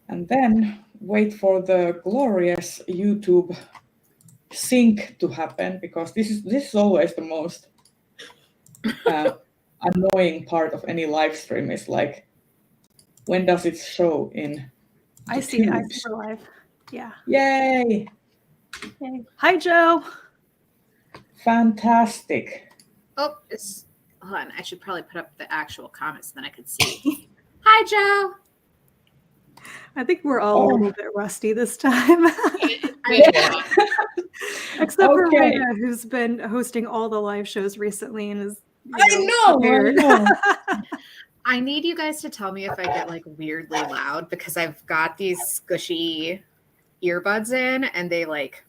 and then wait for the glorious YouTube sync to happen, because this is always the most annoying part of any live stream, is like, when does it show in I see the live. Yeah. Yay! Yay. Hi, Joe. Fantastic. Oh, hold on. I should probably put up the actual comments, then I could see. Hi, Joe. I think we're all a little bit rusty this time. Except for Rita, who's been hosting all the live shows recently and is I know. I need you guys to tell me if I get like weirdly loud, because I've got these squishy earbuds in and they like,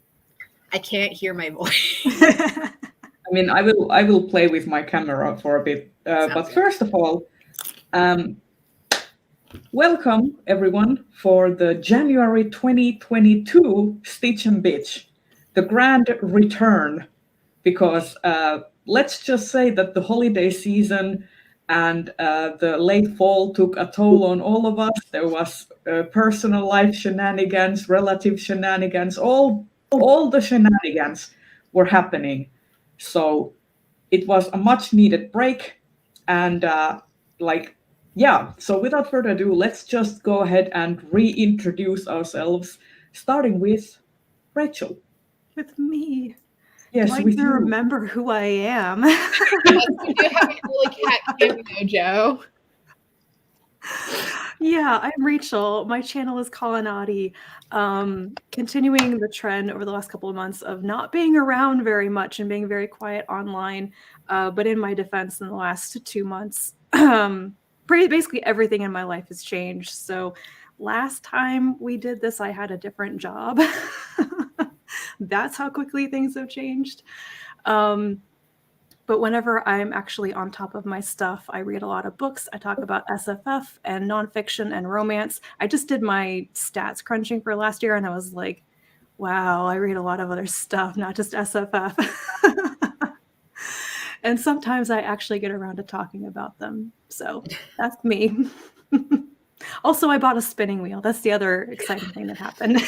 I can't hear my voice. I mean, I will play with my camera for a bit, but first of all, welcome everyone for the January 2022 Stitch and Bitch, the grand return, because let's just say that the holiday season and the late fall took a toll on all of us. There was personal life shenanigans, relative shenanigans, all the shenanigans were happening. So it was a much needed break. And so without further ado, let's just go ahead and reintroduce ourselves, starting with Rachel. With me. Yes, with you. Remember who I am. Yes, we do have a really cat cameo, Joe. Yeah, I'm Rachel. My channel is Colonati. Continuing the trend over the last couple of months of not being around very much and being very quiet online. But in my defense, in the last 2 months, basically everything in my life has changed. So last time we did this, I had a different job. That's how quickly things have changed. But whenever I'm actually on top of my stuff, I read a lot of books. I talk about SFF and nonfiction and romance. I just did my stats crunching for last year, and I was like, wow, I read a lot of other stuff, not just SFF. And sometimes I actually get around to talking about them. So that's me. Also, I bought a spinning wheel. That's the other exciting thing that happened.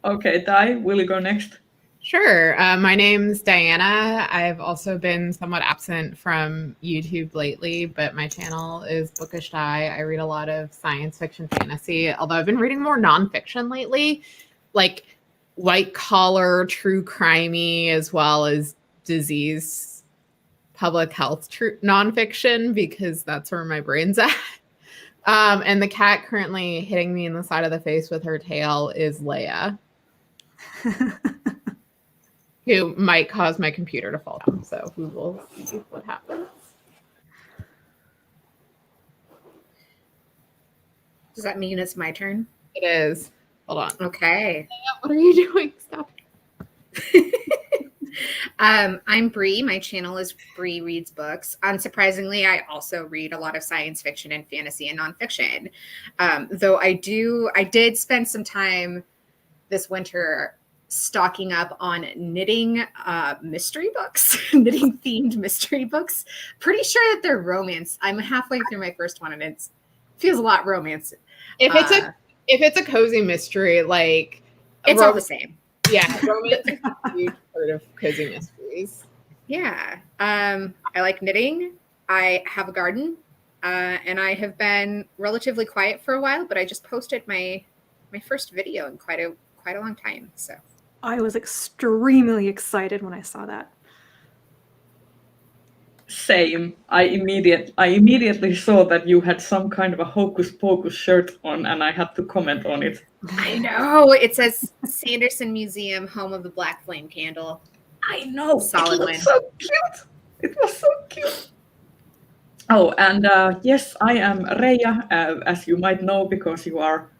Okay, Di, will you go next? Sure. My name's Diana. I've also been somewhat absent from YouTube lately, but my channel is Bookish Di. I read a lot of science fiction, fantasy, although I've been reading more nonfiction lately, like white collar, true crimey, as well as disease, public health nonfiction, because that's where my brain's at. And the cat currently hitting me in the side of the face with her tail is Leia, who might cause my computer to fall down. So we will see what happens. Does that mean it's my turn? It is. Hold on. Okay. Leia, what are you doing? Stop. I'm Bree. My channel is Bree Reads Books. Unsurprisingly, I also read a lot of science fiction and fantasy and nonfiction. Though I did spend some time this winter stocking up on knitting mystery books, knitting themed mystery books. Pretty sure that they're romance. I'm halfway through my first one, and it feels a lot romance. If it's a cozy mystery, like it's all the same. Yeah, romance is a huge part of cozy mysteries. Yeah. I like knitting. I have a garden. And I have been relatively quiet for a while, but I just posted my first video in quite a long time. So I was extremely excited when I saw that. Same. I immediately saw that you had some kind of a Hocus Pocus shirt on, and I had to comment on it. I know. It says Sanderson Museum, home of the Black Flame Candle. I know. Solid win. So cute. It was so cute. Oh, and yes, I am Reija, as you might know because you are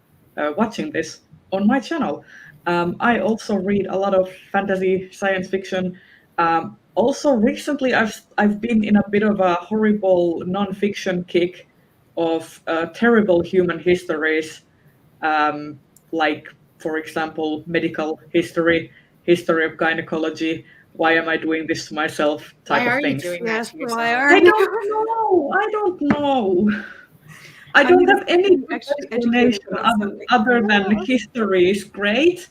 watching this on my channel. I also read a lot of fantasy, science fiction. Also, recently I've been in a bit of a horrible nonfiction kick of terrible human histories, like, for example, medical history, history of gynecology. Why am I doing this to myself? Type why of are things. you doing that to yourself? I don't know. I I'm don't gonna have any be good actually explanation educated on something. other than Yeah. history is great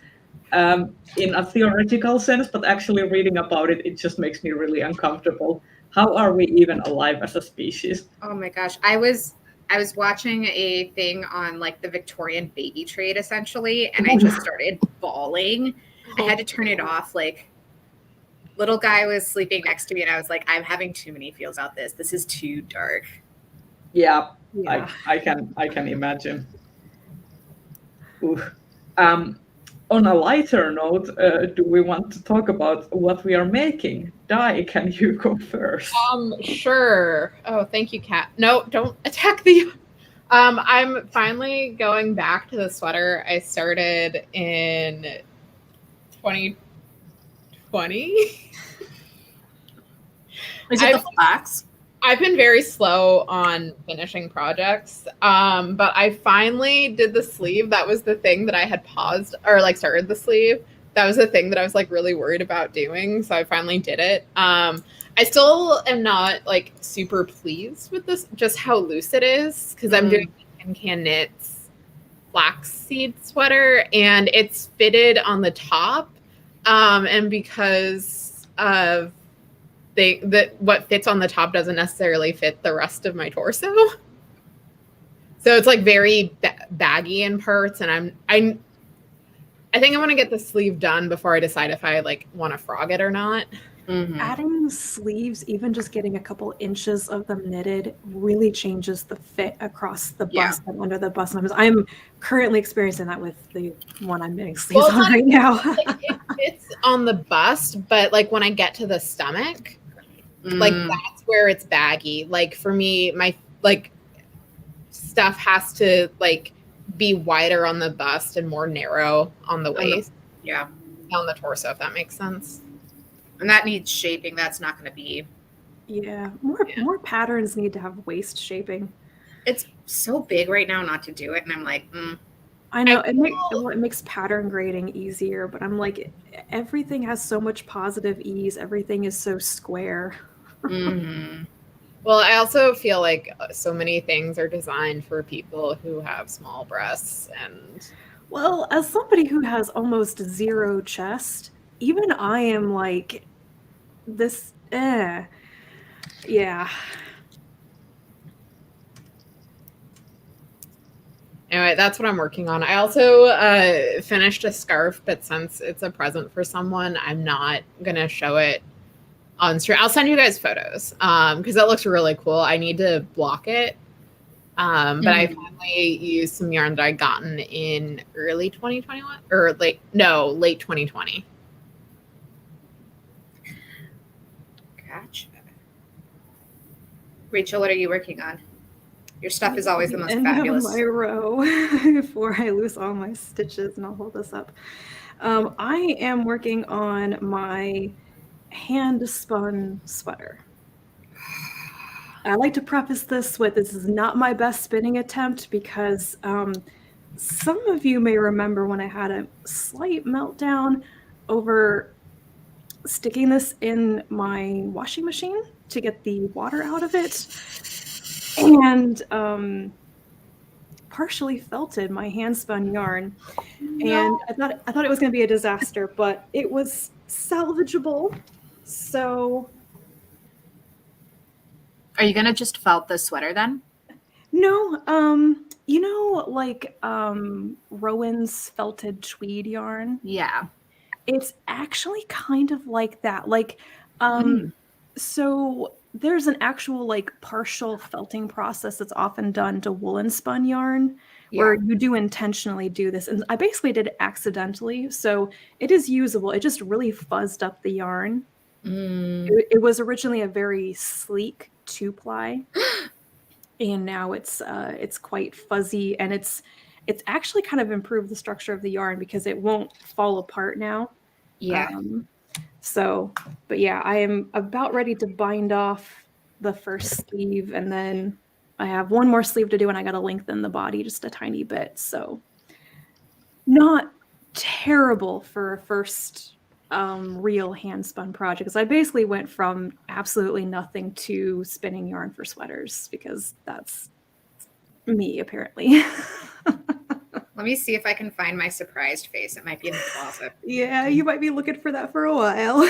in a theoretical sense, but actually reading about it, it just makes me really uncomfortable. How are we even alive as a species? Oh my gosh. I was watching a thing on like the Victorian baby trade essentially, and I just started bawling. I had to turn it off. Like little guy was sleeping next to me and I was like, I'm having too many feels out this. This is too dark. Yeah, Yeah. I can imagine. Ooh. Um, on a lighter note, do we want to talk about what we are making? Dai, can you go first? Sure. Oh, thank you, Kat. No, don't attack the. I'm finally going back to the sweater I started in 2020. Is it the flax? I've been very slow on finishing projects, but I finally did the sleeve. That was the thing that I had paused or like started the sleeve. That was the thing that I was like really worried about doing. So I finally did it. I still am not like super pleased with this, just how loose it is, because I'm doing Can Knits flaxseed sweater and it's fitted on the top. And because of what fits on the top doesn't necessarily fit the rest of my torso. So it's like very baggy in parts, and I think I want to get the sleeve done before I decide if I like want to frog it or not. Adding sleeves, even just getting a couple inches of them knitted, really changes the fit across the bust and under the bust. I'm currently experiencing that with the one I'm knitting sleeves on right now. It fits on the bust, but like when I get to the stomach, like that's where it's baggy. Like for me, my like stuff has to like be wider on the bust and more narrow on the waist. On the torso, if that makes sense. And that needs shaping. That's not going to be. Yeah, more patterns need to have waist shaping. It's so big right now not to do it, and I'm like, I know it makes pattern grading easier, but I'm like, everything has so much positive ease. Everything is so square. Well, I also feel like so many things are designed for people who have small breasts, and well, as somebody who has almost zero chest, even I am like this. Yeah. Anyway, that's what I'm working on. I also finished a scarf, but since it's a present for someone, I'm not gonna show it on stream. I'll send you guys photos because that looks really cool. I need to block it, but I finally used some yarn that I'd gotten in early 2021 or late 2020. Gotcha. Rachel, what are you working on? Your stuff is always the most fabulous. My row before I lose all my stitches, and I'll hold this up. I am working on my hand spun sweater. I like to preface this with this is not my best spinning attempt because some of you may remember when I had a slight meltdown over sticking this in my washing machine to get the water out of it, and partially felted my hand spun yarn. And I thought it was going to be a disaster, but it was salvageable. So Are you gonna just felt the sweater then? no, you know, like Rowan's felted tweed yarn. Yeah. It's actually kind of like that. Like, so there's an actual like partial felting process that's often done to woolen spun yarn where you do intentionally do this. And I basically did it accidentally. So it is usable. It just really fuzzed up the yarn. It was originally a very sleek 2-ply. And now it's quite fuzzy, and it's actually kind of improved the structure of the yarn because it won't fall apart now. But yeah, I am about ready to bind off the first sleeve, and then I have one more sleeve to do, and I got to lengthen the body just a tiny bit. So not terrible for a first real hand spun project, because I basically went from absolutely nothing to spinning yarn for sweaters, because that's Me, apparently. Let me see if I can find my surprised face. It might be in the closet. Yeah, you might be looking for that for a while.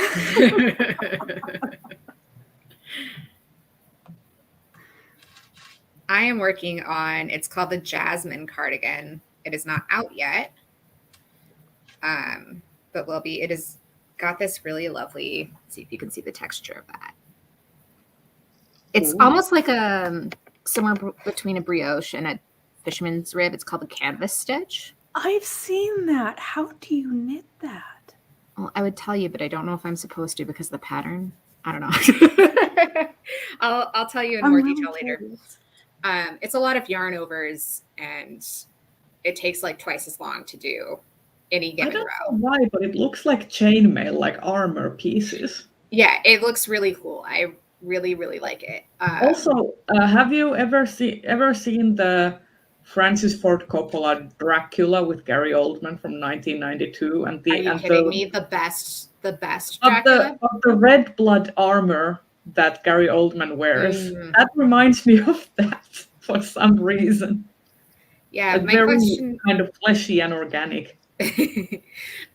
I am working on, it's called the Jasmine cardigan. It is not out yet. But will be. It has got this really lovely, let's see if you can see the texture of that. It's almost like a somewhere between a brioche and a fisherman's rib. It's called a canvas stitch. I've seen that. How do you knit that? Well, I would tell you, but I don't know if I'm supposed to because of the pattern. I don't know. I'll tell you in more detail later. It's a lot of yarn overs, and it takes like twice as long to do any given row. I don't know why, but it looks like chainmail, like armor pieces. Yeah, it looks really cool. I really, really like it. Also, have you ever seen the Francis Ford Coppola Dracula with Gary Oldman from 1992? And are you kidding me? The best Dracula? Of the red blood armor that Gary Oldman wears. That reminds me of that for some reason. Yeah, like my very question kind of fleshy and organic.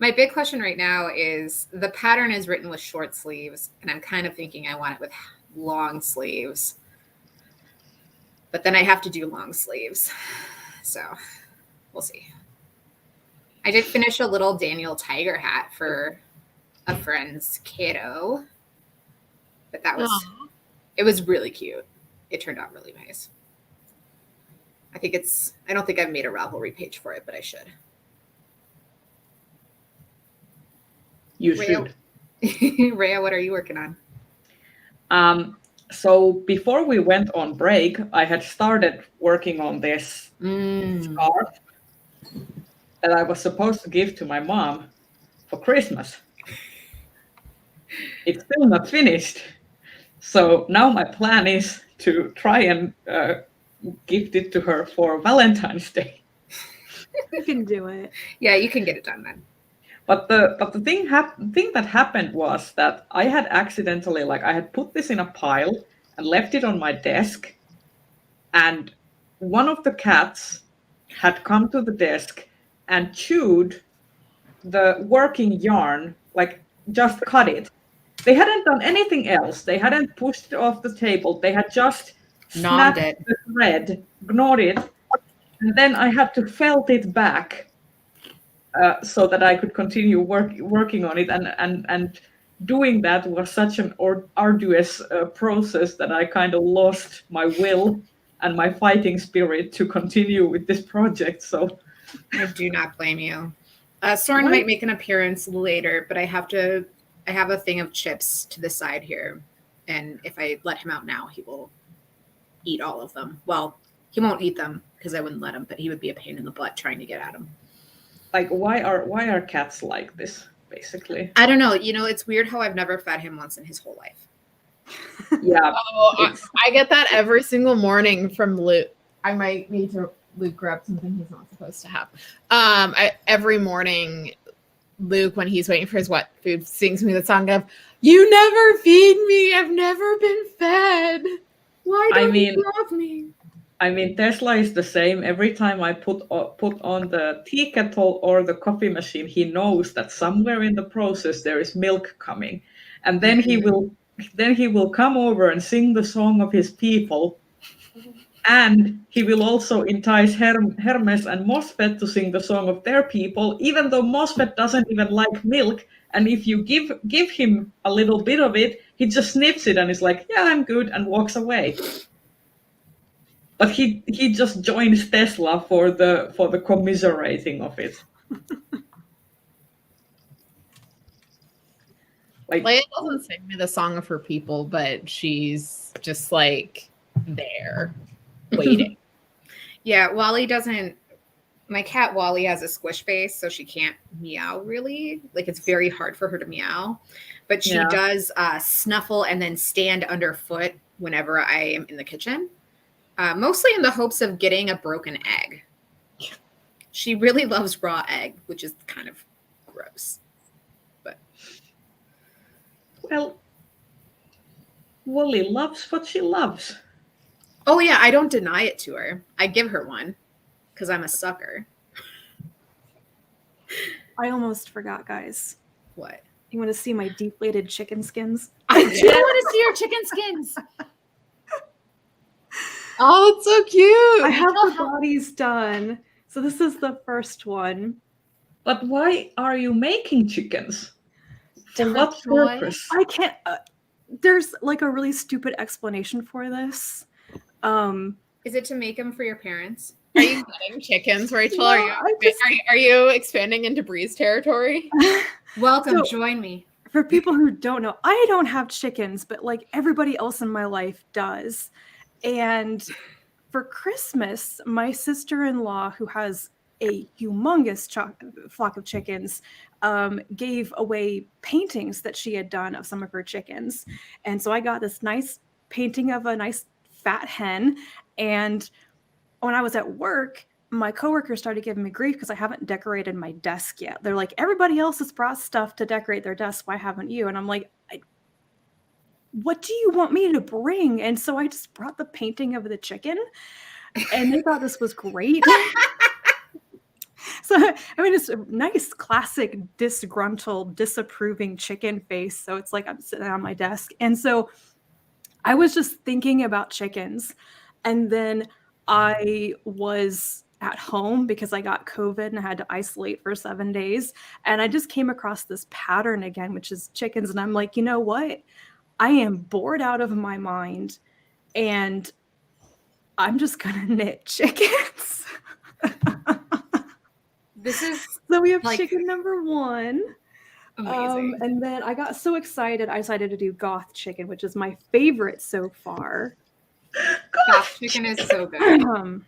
My big question right now is the pattern is written with short sleeves, and I'm kind of thinking I want it with long sleeves. But then I have to do long sleeves. So we'll see. I did finish a little Daniel Tiger hat for a friend's kiddo. But that was, it was really cute. It turned out really nice. I don't think I've made a Ravelry page for it, but I should. You should. Rhea, what are you working on? So before we went on break, I had started working on this scarf that I was supposed to give to my mom for Christmas. It's still not finished. So now my plan is to try and gift it to her for Valentine's Day. You can do it. Yeah, you can get it done then. But the thing that happened was that I had accidentally, I had put this in a pile and left it on my desk, and one of the cats had come to the desk and chewed the working yarn, just cut it. They hadn't done anything else. They hadn't pushed it off the table. They had just snapped the thread, gnawed it, and then I had to felt it back. So that I could continue working on it, and doing that was such an arduous process that I kind of lost my will and my fighting spirit to continue with this project. So I do not blame you. Soren might make an appearance later, but I have a thing of chips to the side here, and if I let him out now, he will eat all of them. Well, he won't eat them because I wouldn't let him, but he would be a pain in the butt trying to get at them. Why are cats like this, basically? I don't know. It's weird how I've never fed him once in his whole life. Yeah. I get that every single morning from Luke. I might need to Luke grab something he's not supposed to have. Every morning, Luke, when he's waiting for his wet food, sings me the song of, "You never feed me. I've never been fed. Why don't you love me?" I mean, Tesla is the same. Every time I put on the tea kettle or the coffee machine, he knows that somewhere in the process there is milk coming, and then he will come over and sing the song of his people, and he will also entice Hermes and Mosfet to sing the song of their people, even though Mosfet doesn't even like milk. And if you give him a little bit of it, he just sniffs it and is like, "Yeah, I'm good," and walks away. But he just joins Tesla for the commiserating of it. Leia doesn't sing me the song of her people, but she's just there waiting. Yeah, Wally doesn't. My cat Wally has a squish face, so she can't meow really. It's very hard for her to meow, but she does snuffle and then stand underfoot whenever I am in the kitchen. Mostly in the hopes of getting a broken egg. She really loves raw egg, which is kind of gross. But well, Wally loves what she loves. Oh yeah, I don't deny it to her. I give her one because I'm a sucker. I almost forgot, guys. What? You want to see my deflated chicken skins? I do want to see your chicken skins. Oh, that's so cute. I have the Rachel, bodies done. So this is the first one. But why are you making chickens? For For what joy? purpose? I can't. There's like a really stupid explanation for this. Is it to make them for your parents? Are you getting chickens, Rachel? No, Are you expanding into Bree's territory? Welcome, So- join me. For people who don't know, I don't have chickens, but like everybody else in my life does. And for Christmas, my sister-in-law, who has a humongous flock of chickens, gave away paintings that she had done of some of her chickens. And so I got this nice painting of a nice fat hen. And when I was at work, my coworkers started giving me grief because I haven't decorated my desk yet. They're like, everybody else has brought stuff to decorate their desk. Why haven't you? And I'm like, what do you want me to bring? And so I just brought the painting of the chicken, and they thought this was great. So, I mean, it's a nice, classic, disgruntled, disapproving chicken face. So it's like I'm sitting on my desk. And so I was just thinking about chickens. And then I was at home because I got COVID and I had to isolate for 7 days. And I just came across this pattern again, which is chickens. And I'm like, you know what? I am bored out of my mind. And I'm just going to knit chickens. This is So we have like chicken number 1. amazing. And then I got so excited, I decided to do goth chicken, which is my favorite so far. Gosh, chicken is so good.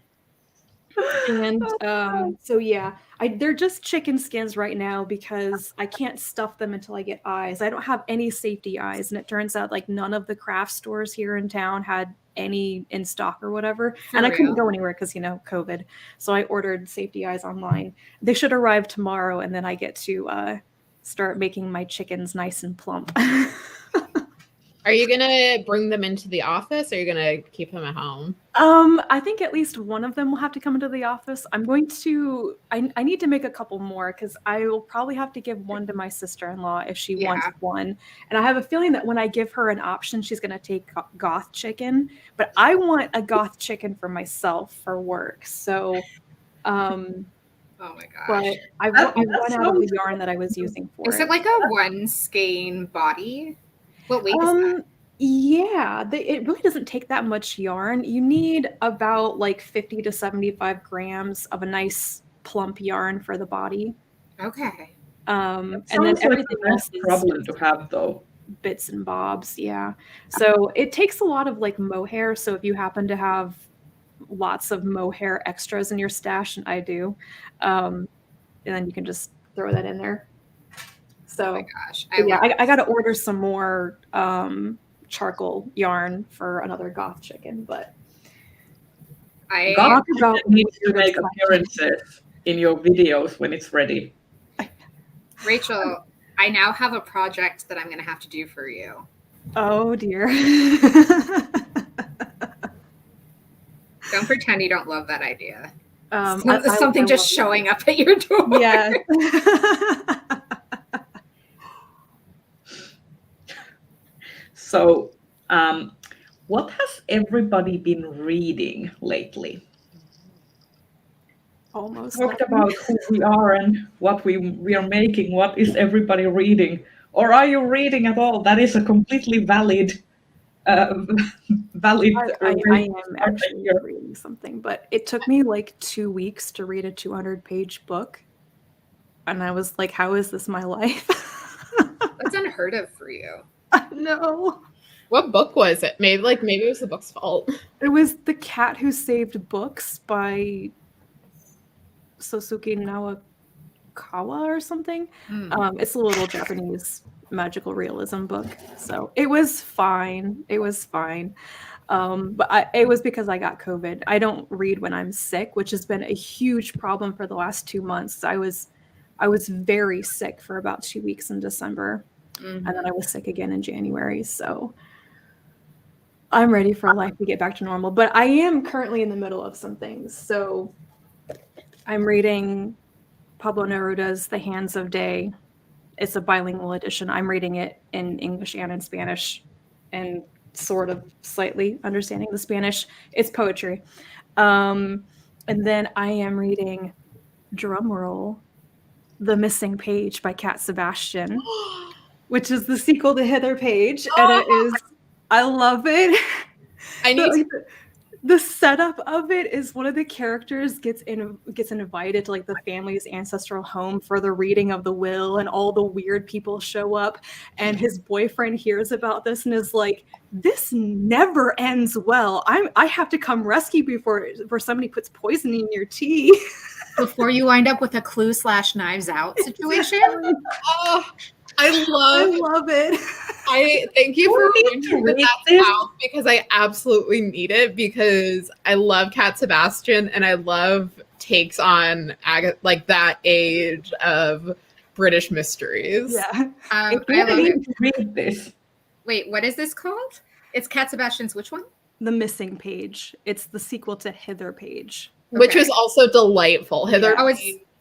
So yeah, they're just chicken skins right now because I can't stuff them until I get eyes. I don't have any safety eyes, and it turns out like none of the craft stores here in town had any in stock or whatever. For and I couldn't real? go anywhere because COVID. So I ordered safety eyes online. They should arrive tomorrow, and then I get to start making my chickens nice and plump. Are you gonna bring them into the office, or are you gonna keep them at home? I think at least one of them will have to come into the office. I'm going to, I need to make a couple more because I will probably have to give one to my sister-in-law if she wants one. And I have a feeling that when I give her an option, she's going to take goth chicken, but I want a goth chicken for myself for work. So, Oh my gosh. but I run out of the yarn that I was using for it. Is it like a one skein body? What weight is that? Yeah, it really doesn't take that much yarn. You need about like 50 to 75 grams of a nice plump yarn for the body. Okay. And then everything else is problem to have, though. bits and bobs. Yeah. So it takes a lot of like mohair. So if you happen to have lots of mohair extras in your stash, and I do, and then you can just throw that in there. So, oh my gosh. I got to order some more charcoal yarn for another goth chicken, but Goth chicken needs to make appearances in your videos when it's ready. Rachel, I now have a project that I'm going to have to do for you. Oh dear. Don't pretend you don't love that idea. I Something just showing up at your door. Yeah. So, what has everybody been reading lately? Almost Talked about who we are and what we are making. What is everybody reading? Or are you reading at all? That is a completely valid. Valid. I am actually reading something, but it took me like 2 weeks to read a 200-page book, and I was like, "How is this my life?" That's unheard of for you. No. What book was it? Maybe it was the book's fault. It was The Cat Who Saved Books by Sosuke Nawakawa or something. It's a little Japanese magical realism book. So it was fine. It was fine. But it was because I got COVID. I don't read when I'm sick, which has been a huge problem for the last 2 months. I was very sick for about 2 weeks in December. And then I was sick again in January. So I'm ready for life to get back to normal, but I am currently in the middle of some things. So I'm reading Pablo Neruda's The Hands of Day. It's a bilingual edition. I'm reading it in English and in Spanish and sort of slightly understanding the Spanish. It's poetry. And then I am reading, drumroll, The Missing Page by Cat Sebastian, which is the sequel to Hither Page. And it is, I love it. I need The setup of it is one of the characters gets invited to like the family's ancestral home for the reading of the will, and all the weird people show up, and his boyfriend hears about this and is like, this never ends well. I have to come rescue before somebody puts poison in your tea. Before you wind up with a Clue/Knives Out situation. Oh, I love it. I thank you for reminding me that's out, because I absolutely need it, because I love Cat Sebastian and I love takes on like that age of British mysteries. Yeah. I love need to read this. Wait, what is this called? It's Cat Sebastian's which one? The Missing Page. It's the sequel to Hither Page. Which Okay. was also delightful. Hither Oh,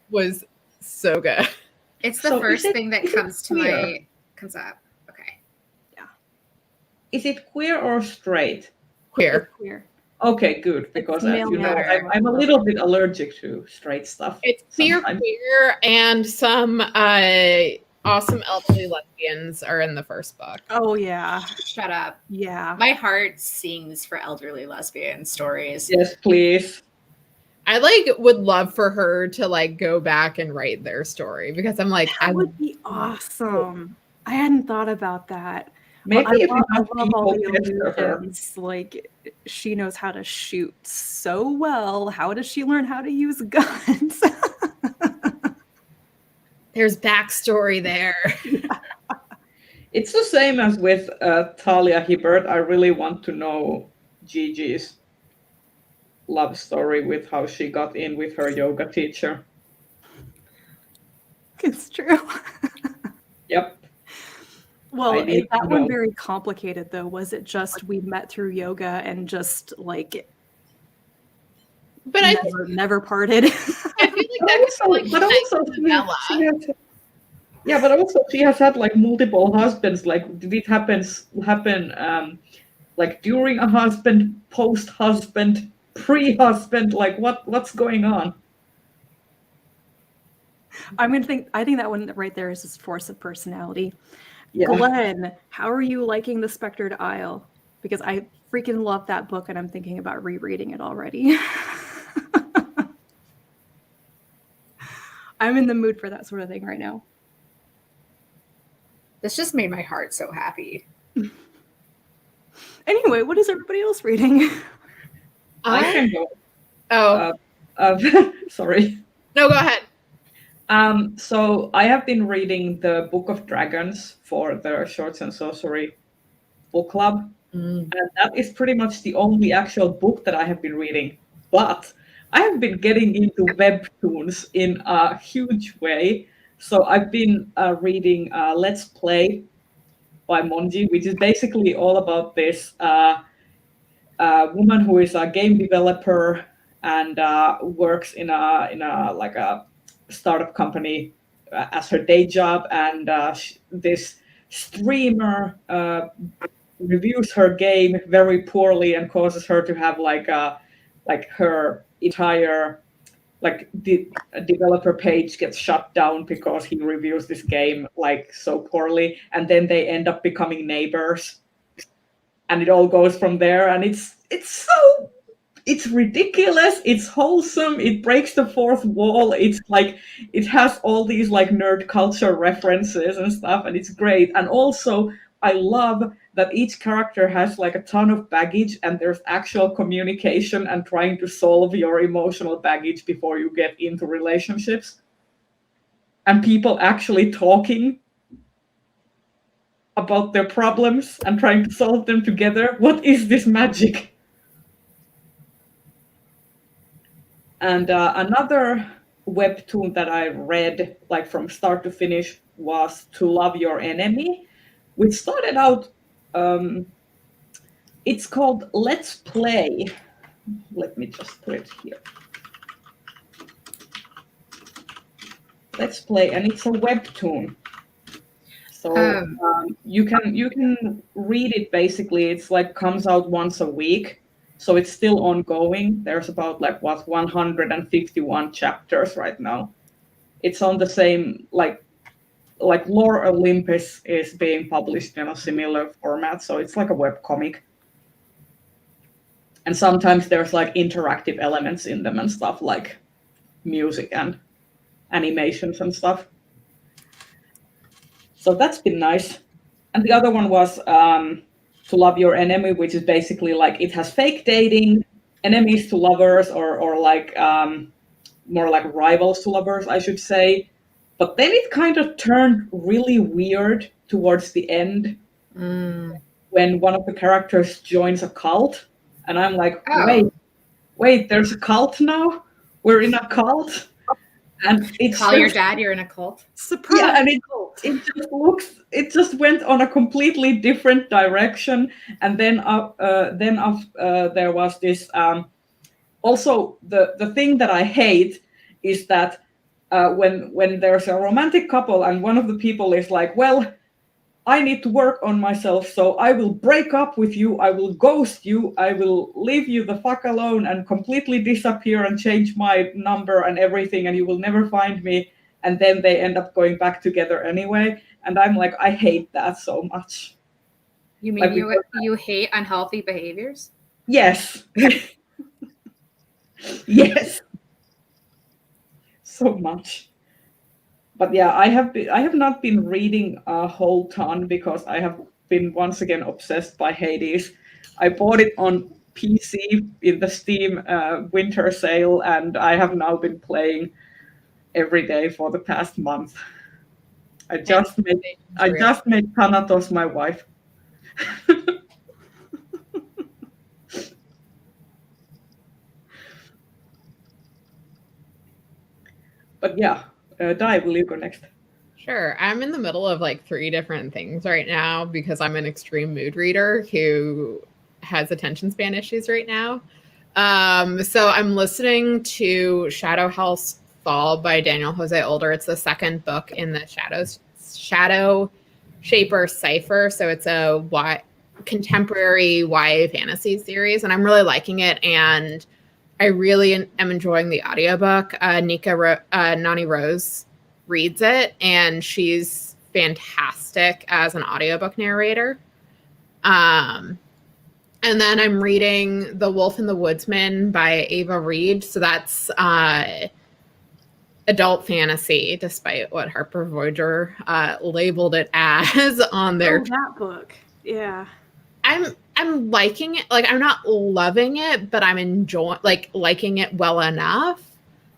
was so good. It's the So first is it- thing that is it comes to queer? comes up. Okay. Is it queer or straight? Queer. It's queer. Okay, good, because as male you know, matter. I'm a little bit allergic to straight stuff. It's queer, Sometimes. queer, and some awesome elderly lesbians are in the first book. Oh yeah. Shut up. Yeah. My heart sings for elderly lesbian stories. Yes, please. I would love for her to go back and write their story, because I'm like, That would be awesome. I hadn't thought about that. Maybe Well, if I enough love all the people pester her. illusions. Like, she knows how to shoot so well. How does she learn how to use guns? there's backstory there. It's the same as with Talia Hibbert. I really want to know Gigi's love story with how she got in with her yoga teacher. It's true. Yep. Well, I is need that to one know. very complicated though? Was it just we met through yoga and just like But I feel never parted? like that But also she has had like multiple husbands. Like, did it happen like during a husband, post-husband, pre-husband? Like, what's going on? I think that one right there is his force of personality. Yeah. Glenn, how are you liking The Spectred Isle? Because I freaking love that book and I'm thinking about rereading it already. I'm in the mood for that sort of thing right now. This just made my heart so happy. Anyway, what is everybody else reading? I can go. Oh, Sorry. no, go ahead. So I have been reading the Book of Dragons for the Shorts and Sorcery book club. And that is pretty much the only actual book that I have been reading. But I have been getting into webtoons in a huge way. So I've been reading Let's Play by Monji, which is basically all about this woman who is a game developer and works in a like a startup company as her day job, and this streamer reviews her game very poorly and causes her to have like her entire the developer page gets shut down because he reviews this game like so poorly, and then they end up becoming neighbors, and it all goes from there. And it's ridiculous, it's wholesome, it breaks the fourth wall, it's like it has all these like nerd culture references and stuff, and it's great. And also I love that each character has like a ton of baggage, and there's actual communication and trying to solve your emotional baggage before you get into relationships, and people actually talking about their problems and trying to solve them together. What is this magic? And another webtoon that I read like from start to finish was To Love Your Enemy, which started out It's called Let's Play. Let me just put it here. Let's Play, and it's a webtoon. So you can read it basically. It's like comes out once a week, so it's still ongoing. There's about 151 chapters right now. It's on the same like Lore Olympus is being published in a similar format, so it's like a webcomic. And sometimes there's like interactive elements in them and stuff like music and animations and stuff. So that's been nice. And the other one was To Love Your Enemy, which is basically like it has fake dating, enemies to lovers, or like more like rivals to lovers, I should say. But then it kind of turned really weird towards the end when one of the characters joins a cult. And I'm like, wait, there's a cult now? We're in a cult? And it's Call your dad, you're in a cult. Surprise! Yeah, and it just went on a completely different direction. And then there was this. Also, the thing that I hate is that when there's a romantic couple and one of the people is like, well, I need to work on myself, so I will break up with you, I will ghost you, I will leave you the fuck alone and completely disappear and change my number and everything, and you will never find me. And then they end up going back together anyway. And I'm like, I hate that so much. You mean you hate unhealthy behaviors? Yes. Yes. So much. But yeah, I have not been reading a whole ton because I have been once again obsessed by Hades. I bought it on PC in the Steam winter sale, and I have now been playing every day for the past month. I just made Thanatos my wife. But yeah. Dai, will you go next? Sure. I'm in the middle of like 3 different things right now because I'm an extreme mood reader who has attention span issues right now. So I'm listening to Shadow House Fall by Daniel Jose Older. It's the second book in the Shadow Shaper Cipher. So it's a contemporary YA fantasy series, and I'm really liking it. And I really am enjoying the audiobook. Nani Rose reads it, and she's fantastic as an audiobook narrator. And then I'm reading The Wolf and the Woodsman by Ava Reed. So that's adult fantasy, despite what Harper Voyager labeled it as on their... Oh, that book. Yeah. I'm liking it. Like, I'm not loving it, but I'm enjoying, liking it well enough.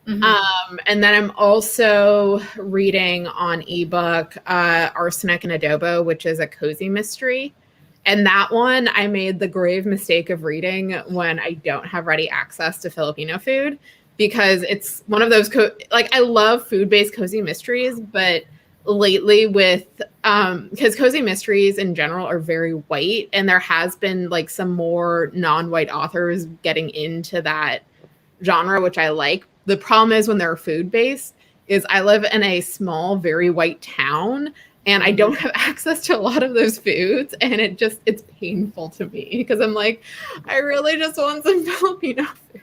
Mm-hmm. And then I'm also reading on ebook Arsenic and Adobo, which is a cozy mystery. And that one I made the grave mistake of reading when I don't have ready access to Filipino food, because it's one of those I love food-based cozy mysteries, but lately with because cozy mysteries in general are very white, and there has been like some more non-white authors getting into that genre, which I like. The problem is when they're food-based is I live in a small, very white town, and I don't have access to a lot of those foods, and it's painful to me because I'm like, I really just want some Filipino food.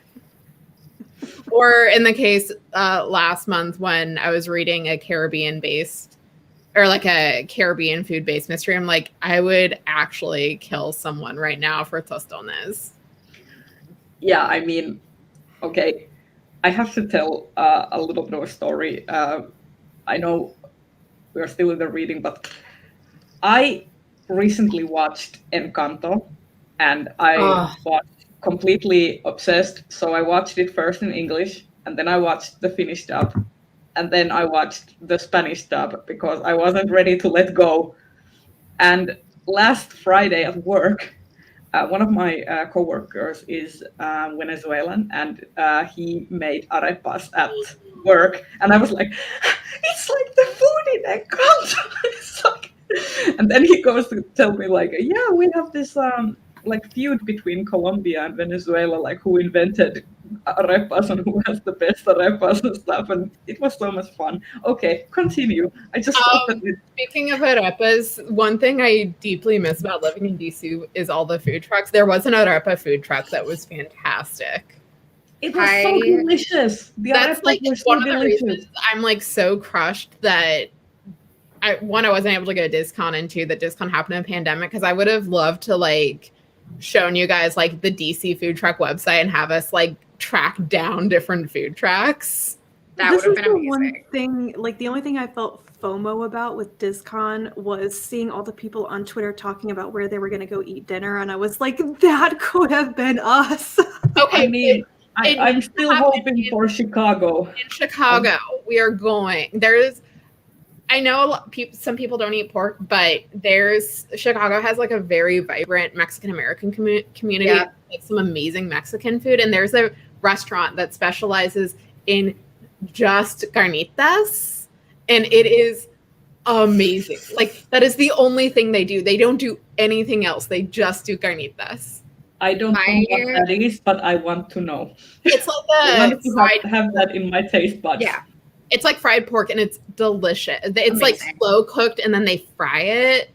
Or in the case last month when I was reading a Caribbean-based or like a Caribbean food-based mystery, I'm like, I would actually kill someone right now for tostones. Yeah, I mean, okay, I have to tell a little bit of a story. I know we're still in the reading, but I recently watched Encanto, and I was completely obsessed. So I watched it first in English, and then I watched the Finnish dub, and then I watched the Spanish dub because I wasn't ready to let go. And last Friday at work, one of my coworkers is Venezuelan, and he made arepas at work, and I was like, it's like the food in Encanto. It's like, and then he goes to tell me like, yeah, we have this like feud between Colombia and Venezuela, like who invented arepas and who has the best arepas and stuff, and it was so much fun. Okay, continue. I just thought that Speaking of arepas, one thing I deeply miss about living in DC is all the food trucks. There was an arepa food truck that was fantastic. it was so delicious. The That's arepas like were so one of the delicious. reasons I'm like so crushed that I wasn't able to go to DisCon, and two, that DisCon happened in a pandemic, because I would have loved to like shown you guys like the DC food truck website and have us like track down different food trucks. That would have been amazing. One thing, like the only thing I felt FOMO about with DisCon was seeing all the people on Twitter talking about where they were going to go eat dinner, and I was like, that could have been us. Okay, I mean, I'm still hoping for Chicago. In Chicago, we are going. I know some people don't eat pork, but Chicago has like a very vibrant Mexican American community, like some amazing Mexican food, and there's a restaurant that specializes in just carnitas, and it is amazing. Like that is the only thing they do. They don't do anything else. They just do carnitas. I don't know what that is, but I want to know. It's like I want to have that in my taste buds. Yeah. It's like fried pork, and it's delicious. It's amazing. Like slow cooked, and then they fry it.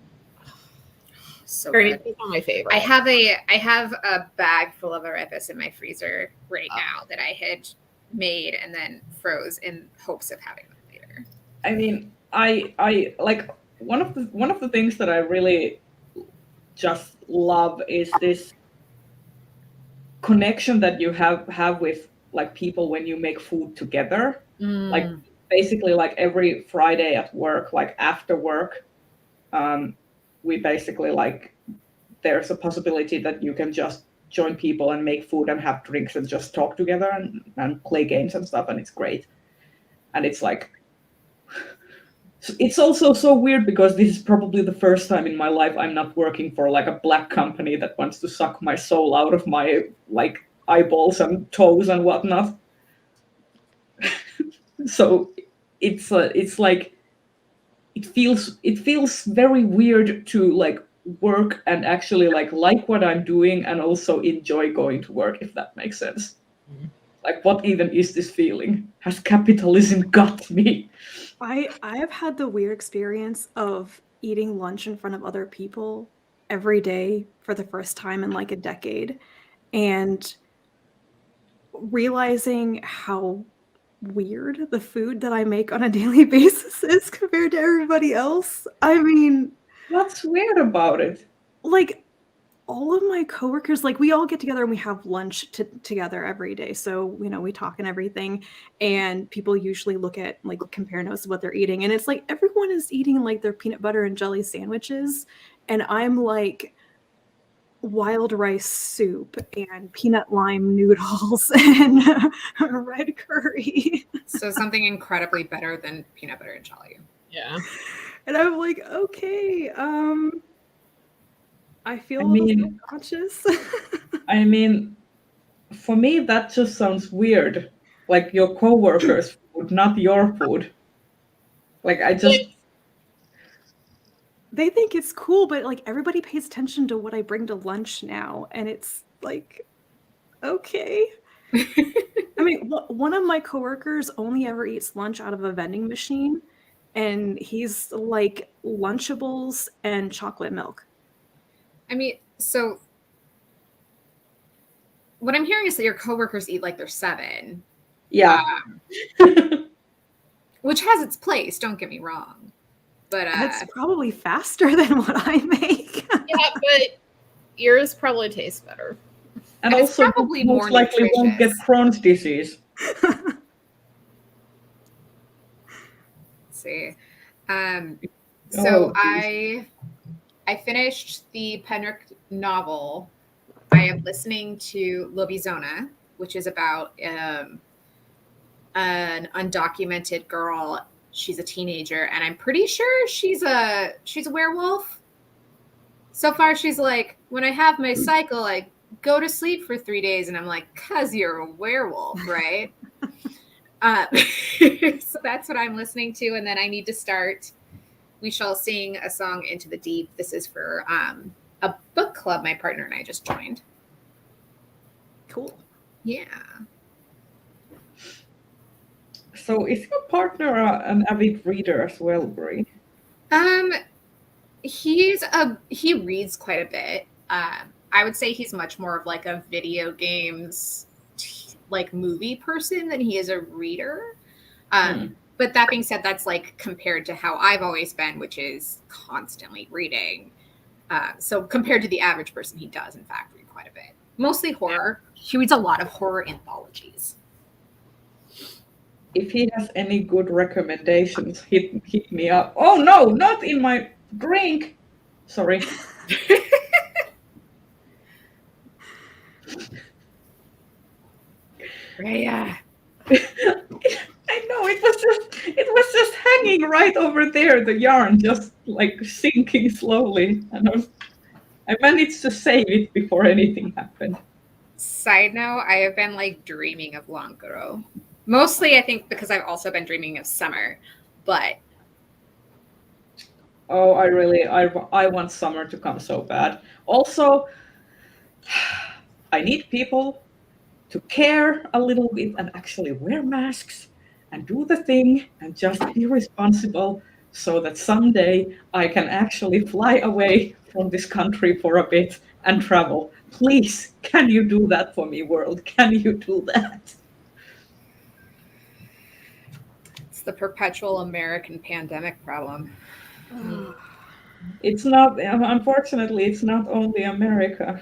So good. It's not my favorite. I have a bag full of arepas in my freezer right now that I had made and then froze in hopes of having them later. I mean, I like one of the things that I really just love is this connection that you have with like people when you make food together. Like basically like every Friday at work, like after work, we basically like there's a possibility that you can just join people and make food and have drinks and just talk together and play games and stuff, and it's great. And it's like it's also so weird because this is probably the first time in my life I'm not working for like a black company that wants to suck my soul out of my like eyeballs and toes and whatnot. So it's like it feels very weird to like work and actually like what I'm doing and also enjoy going to work, if that makes sense. Like what even is this feeling? Has capitalism got me? I have had the weird experience of eating lunch in front of other people every day for the first time in like a decade, and realizing how weird the food that I make on a daily basis is compared to everybody else. I mean, what's weird about it? Like all of my coworkers, like we all get together and we have lunch together every day. So, you know, we talk and everything, and people usually look at like compare notes of what they're eating. And it's like, everyone is eating like their peanut butter and jelly sandwiches. And I'm like wild rice soup and peanut lime noodles and red curry. So something incredibly better than peanut butter and jelly. Yeah. And I'm like, okay, I feel a little conscious. I mean, for me, that just sounds weird. Like your coworkers' food, not your food. Like they think it's cool, but like everybody pays attention to what I bring to lunch now, and it's like, okay. I mean, one of my coworkers only ever eats lunch out of a vending machine, and he's like Lunchables and chocolate milk. I mean, so what I'm hearing is that your coworkers eat like they're 7. Yeah. Which has its place, don't get me wrong. But that's probably faster than what I make. Yeah, but yours probably tastes better. And also probably most more likely won't get Crohn's disease. Let's see. So I finished the Penrick novel. I am listening to Lobizona, which is about an undocumented girl. She's a teenager, and I'm pretty sure she's a werewolf. So far, she's like, when I have my cycle, I go to sleep for 3 days, and I'm like, 'cause you're a werewolf, right? So that's what I'm listening to, and then I need to start We Shall Sing a Song into the Deep. This is for a book club my partner and I just joined. Cool. Yeah. So is your partner an avid reader as well, Brie? He reads quite a bit. I would say he's much more of like a video games like movie person than he is a reader. But that being said, that's like compared to how I've always been, which is constantly reading. So compared to the average person, he does in fact read quite a bit. Mostly horror. He reads a lot of horror anthologies. If he has any good recommendations, hit me up. Oh no, not in my drink. Sorry. Rhea. I know it was just hanging right over there, the yarn just like sinking slowly. And I managed to save it before anything happened. Side note, I have been like dreaming of Lankuro. Mostly I think because I've also been dreaming of summer, but Oh, I want summer to come so bad. Also, I need people to care a little bit and actually wear masks and do the thing and just be responsible so that someday I can actually fly away from this country for a bit and travel. Please, can you do that for me, world? Can you do that? it's the perpetual American pandemic problem. It's not, unfortunately, it's not only America.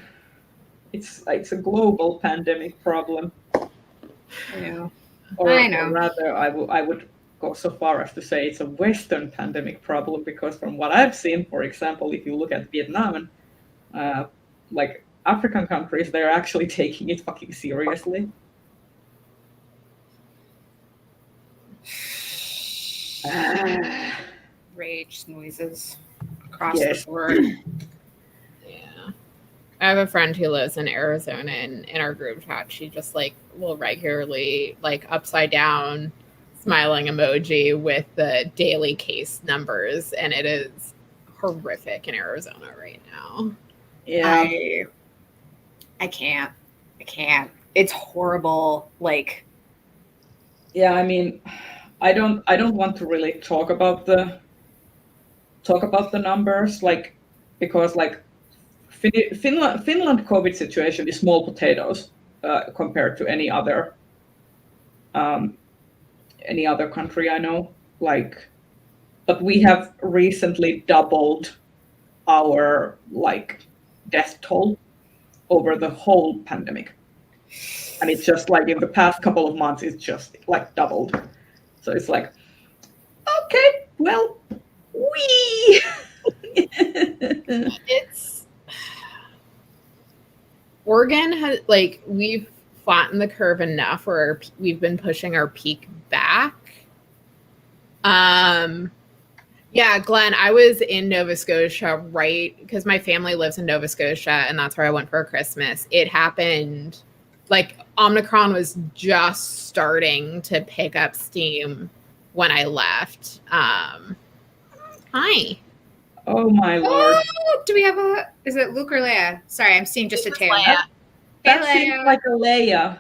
It's a global pandemic problem. Yeah. Or I know. or rather, I would go so far as to say it's a Western pandemic problem because from what I've seen, for example, if you look at Vietnam and like African countries, they're actually taking it fucking seriously. Rage noises across Yes. the board. Yeah. I have a friend who lives in Arizona, and in our group chat, she just like will regularly like upside down smiling emoji with the daily case numbers, and it is horrific in Arizona right now. Yeah. I can't. It's horrible. Like, Yeah, I mean, I don't want to really talk about the numbers, like, because like Finland COVID situation is small potatoes compared to any other country I know. Like, but we have recently doubled our like death toll over the whole pandemic, and it's just like in the past couple of months, it's just like doubled. So it's like, okay, well, we. It's Oregon has like we've flattened the curve enough where we've been pushing our peak back. Yeah, Glenn, I was in Nova Scotia, right? Because my family lives in Nova Scotia, and that's where I went for Christmas. It happened like Omicron was just starting to pick up steam when I left. Hi. Oh my lord. oh, do we have is it Luke or Leia? Sorry, I'm seeing just a tail. Leia. That Hey, seems Leia. like a Leia. I was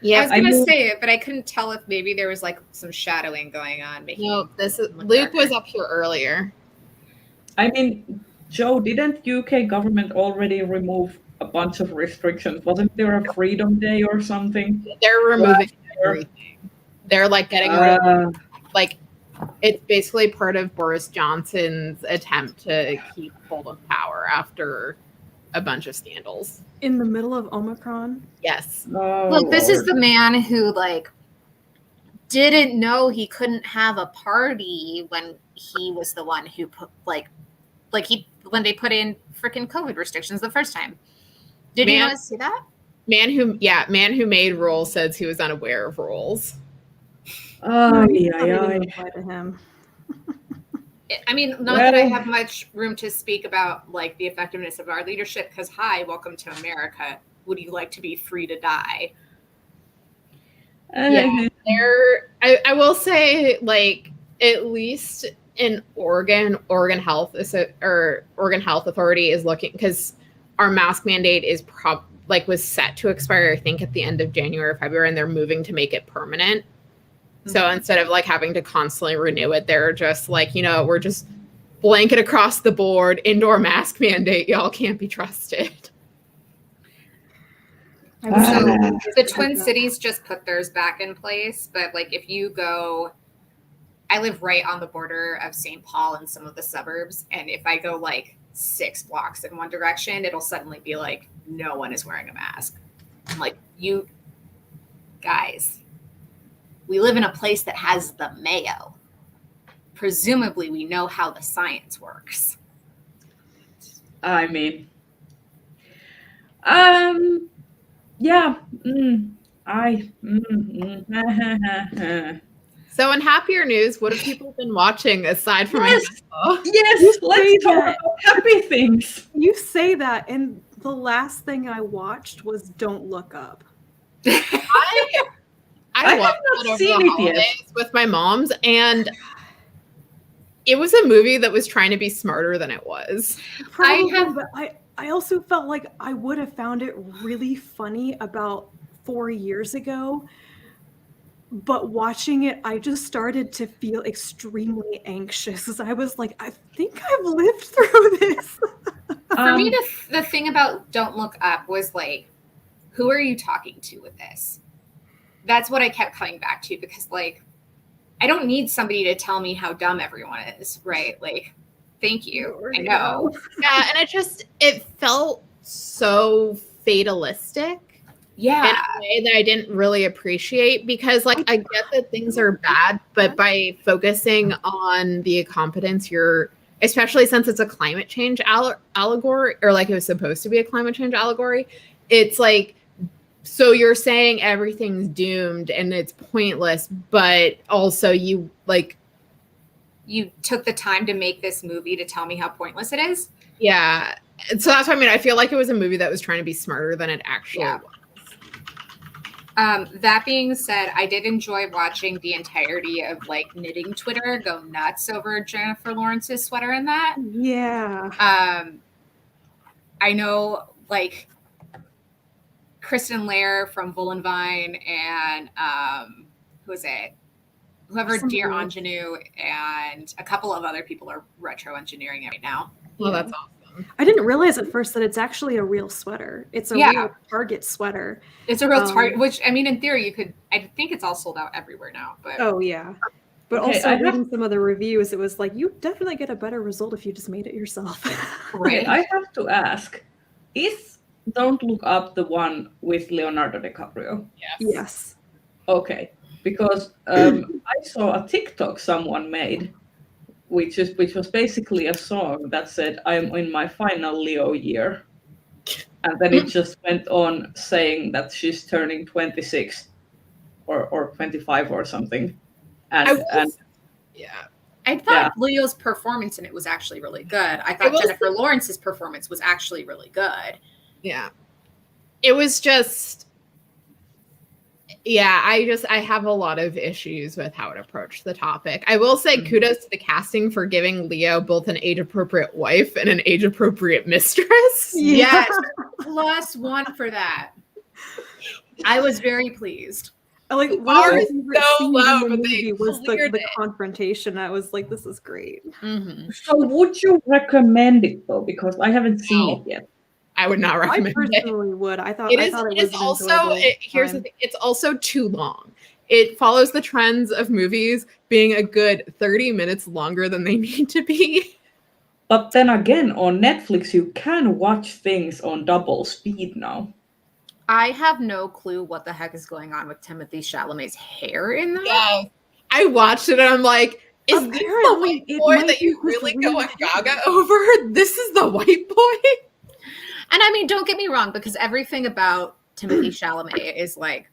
Yeah, gonna say it, but I couldn't tell if maybe there was like some shadowing going on. no, this is Look Luke darker. was up here earlier. I mean, Joe, didn't UK government already remove a bunch of restrictions? Wasn't there a Freedom Day or something? They're removing Last year? everything. They're like getting rid of like it's basically part of Boris Johnson's attempt to keep hold of power after a bunch of scandals. In the middle of Omicron? Yes. Oh, Look, this is Lord. the man who like didn't know he couldn't have a party when he was the one who put when they put in freaking COVID restrictions the first time. Did you Man- guys see that? Man who made rules says he was unaware of rules. Oh, It yeah, probably yeah. didn't apply to him. I mean, not that I Well- have much room to speak about like the effectiveness of our leadership because hi, welcome to America. Would you like to be free to die? Yeah. I will say, like, at least in Oregon Health Authority is looking, because our mask mandate is was set to expire, I think, at the end of January or February, and they're moving to make it permanent. So instead of like having to constantly renew it, they're just like, we're just blanket across the board, indoor mask mandate. Y'all can't be trusted. So the Twin Cities just put theirs back in place, but like if you go, I live right on the border of St. Paul and some of the suburbs, and if I go like 6 blocks in one direction, it'll suddenly be like no one is wearing a mask. I'm like, you guys, we live in a place that has the Mayo. Presumably we know how the science works. I mean, yeah. So in happier news, what have people been watching aside from Yes, let's talk about happy things. You say that, and the last thing I watched was Don't Look Up. I watched it over the holidays with my moms, and it was a movie that was trying to be smarter than it was. I also felt like I would have found it really funny about 4 years ago, but watching it, I just started to feel extremely anxious because I was like, I think I've lived through this. For me, the thing about Don't Look Up was like, who are you talking to with this? That's what I kept coming back to, because like, I don't need somebody to tell me how dumb everyone is, right? Like, thank you. I know. Yeah, and it felt so fatalistic. Yeah. In a way that I didn't really appreciate, because like I get that things are bad, but by focusing on the incompetence, especially since it's a climate change allegory, or like it was supposed to be a climate change allegory, it's like, so you're saying everything's doomed and it's pointless, but also you took the time to make this movie to tell me how pointless it is. Yeah. And so that's what I mean. I feel like it was a movie that was trying to be smarter than it actually was. That being said, I did enjoy watching the entirety of like knitting Twitter go nuts over Jennifer Lawrence's sweater in that. Yeah. I know like Kristen Lair from Vine and who is it? Whoever Dear Ingenue and a couple of other people are retro engineering it right now. Well, that's awesome. I didn't realize at first that it's actually a real sweater. It's a real Target sweater. It's a real Target, which I mean, in theory, I think it's all sold out everywhere now. But oh yeah, but also reading some of the reviews, it was like you definitely get a better result if you just made it yourself. Right. I have to ask: is Don't Look Up the one with Leonardo DiCaprio? Yes. Okay, because I saw a TikTok someone made, which was basically a song that said, "I'm in my final Leo year," and then it just went on saying that she's turning 26 or 25 or something. And I thought Leo's performance in it was actually really good. I thought Jennifer Lawrence's performance was actually really good. Yeah, it was just. Yeah, I have a lot of issues with how it approached the topic. I will say kudos to the casting for giving Leo both an age-appropriate wife and an age-appropriate mistress. Yes, +1 for that. I was very pleased. Like one of my favorite scenes in the movie was the confrontation. I was like, this is great. Mm-hmm. So would you recommend it though? Because I haven't seen it yet. I would not recommend it. I personally would. I thought it was also. Here's the thing: it's also too long. It follows the trends of movies being a good 30 minutes longer than they need to be. But then again, on Netflix, you can watch things on double speed now. I have no clue what the heck is going on with Timothée Chalamet's hair in that. Yeah, I watched it and I'm like, is this the white boy that you really going gaga over? This is the white boy. And I mean, don't get me wrong, because everything about Timothée Chalamet is like,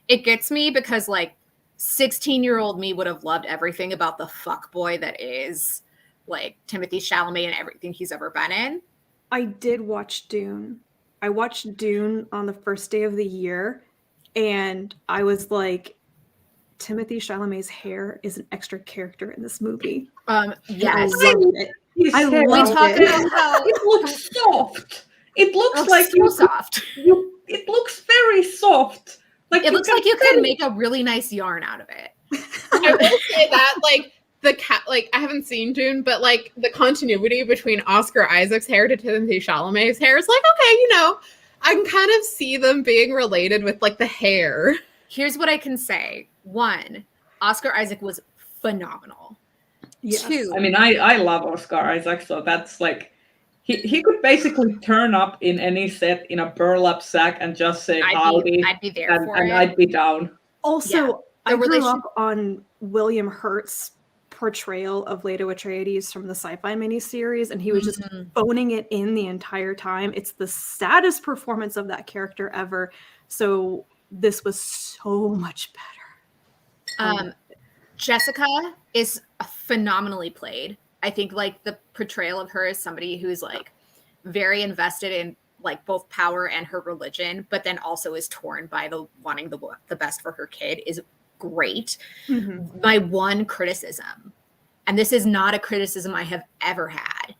it gets me because like 16-year-old me would have loved everything about the fuckboy that is like Timothée Chalamet and everything he's ever been in. I did watch Dune. I watched Dune on the first day of the year, and I was like, Timothy Chalamet's hair is an extra character in this movie. Yes. I loved it. His I hair- loved We talk it. about how It looks soft. It looks looks like so you soft. it looks very soft. Like It looks like you can could make a really nice yarn out of it. I will say that, like, the cat, like, I haven't seen Dune, but like the continuity between Oscar Isaac's hair to Timothy Chalamet's hair is like, okay, you know, I can kind of see them being related with like the hair. Here's what I can say. 1, Oscar Isaac was phenomenal. Yes. 2, I mean, I love Oscar Isaac, so that's like he could basically turn up in any set in a burlap sack and just say howdy, I'd be there and, for and it. I'd be down. Also, The I grew relation- up on William Hurt's portrayal of Leto Atreides from the sci-fi miniseries, and he was just Mhm. phoning it in the entire time. It's the saddest performance of that character ever. So this was so much better. Jessica is phenomenally played. I think like the portrayal of her as somebody who's like very invested in like both power and her religion, but then also is torn by the wanting the best for her kid is great. Mhm. My one criticism, and this is not a criticism I have ever had,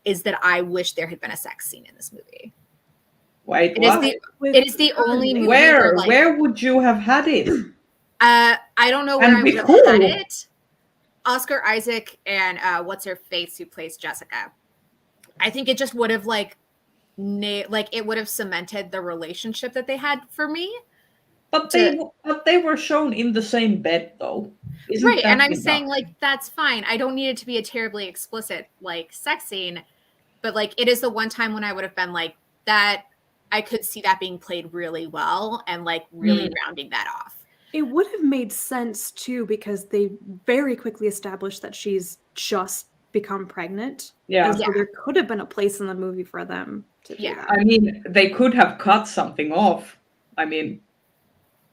is that I wish there had been a sex scene in this movie. Wait, It is what? it is the only movie Where like, where would you have had it? I don't know where And I with would have who? had it. Oscar Isaac and what's her face who plays Jessica. I think it just would have like it would have cemented the relationship that they had for me. But they were shown in the same bed though. Isn't Right. that And I'm enough? saying like that's fine. I don't need it to be a terribly explicit like sex scene, but like it is the one time when I would have been like that I could see that being played really well and like really rounding that off. It would have made sense too, because they very quickly established that she's just become pregnant. Yeah. And so Yeah. there could have been a place in the movie for them to do Yeah. that. I mean, they could have cut something off. I mean,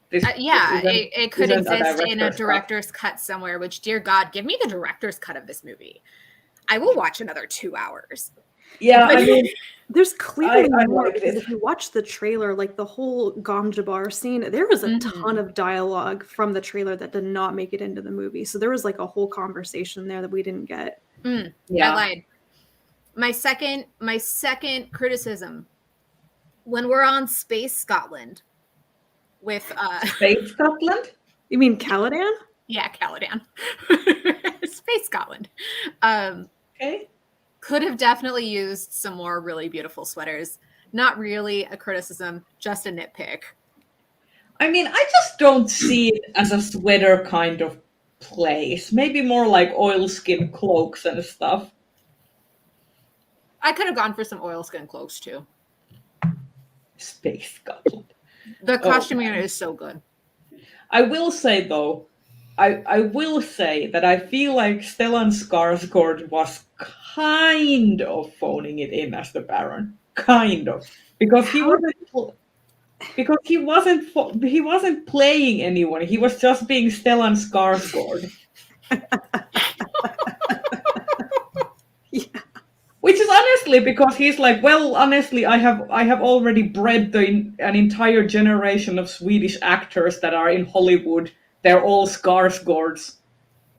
this It could isn't a exist in a director's cut. director's cut somewhere, which dear God, give me the director's cut of this movie. I will watch another 2 hours. Yeah, I mean, There's clearly I more, liked because it. if you watch the trailer, like the whole Gom Jabbar scene, there was a Mhm. ton of dialogue from the trailer that did not make it into the movie. So there was like a whole conversation there that we didn't get. I yeah. lied. My second criticism, when we're on Space Scotland with Space Scotland? You mean Caladan? yeah, Caladan. Space Scotland. Okay. Could have definitely used some more really beautiful sweaters. Not really a criticism, just a nitpick. I mean, I just don't see it as a sweater kind of place. Maybe more like oilskin cloaks and stuff. I could have gone for some oilskin cloaks too. Space Scotland. The costuming in it is so good. I will say though, I will say that I feel like Stellan Skarsgård was kind of phoning it in as the Baron, kind of, because he wasn't playing anyone. He was just being Stellan Skarsgård. Yeah. Which is honestly because he's like, well, honestly, I have already bred an entire generation of Swedish actors that are in Hollywood. They're all Skarsgårds.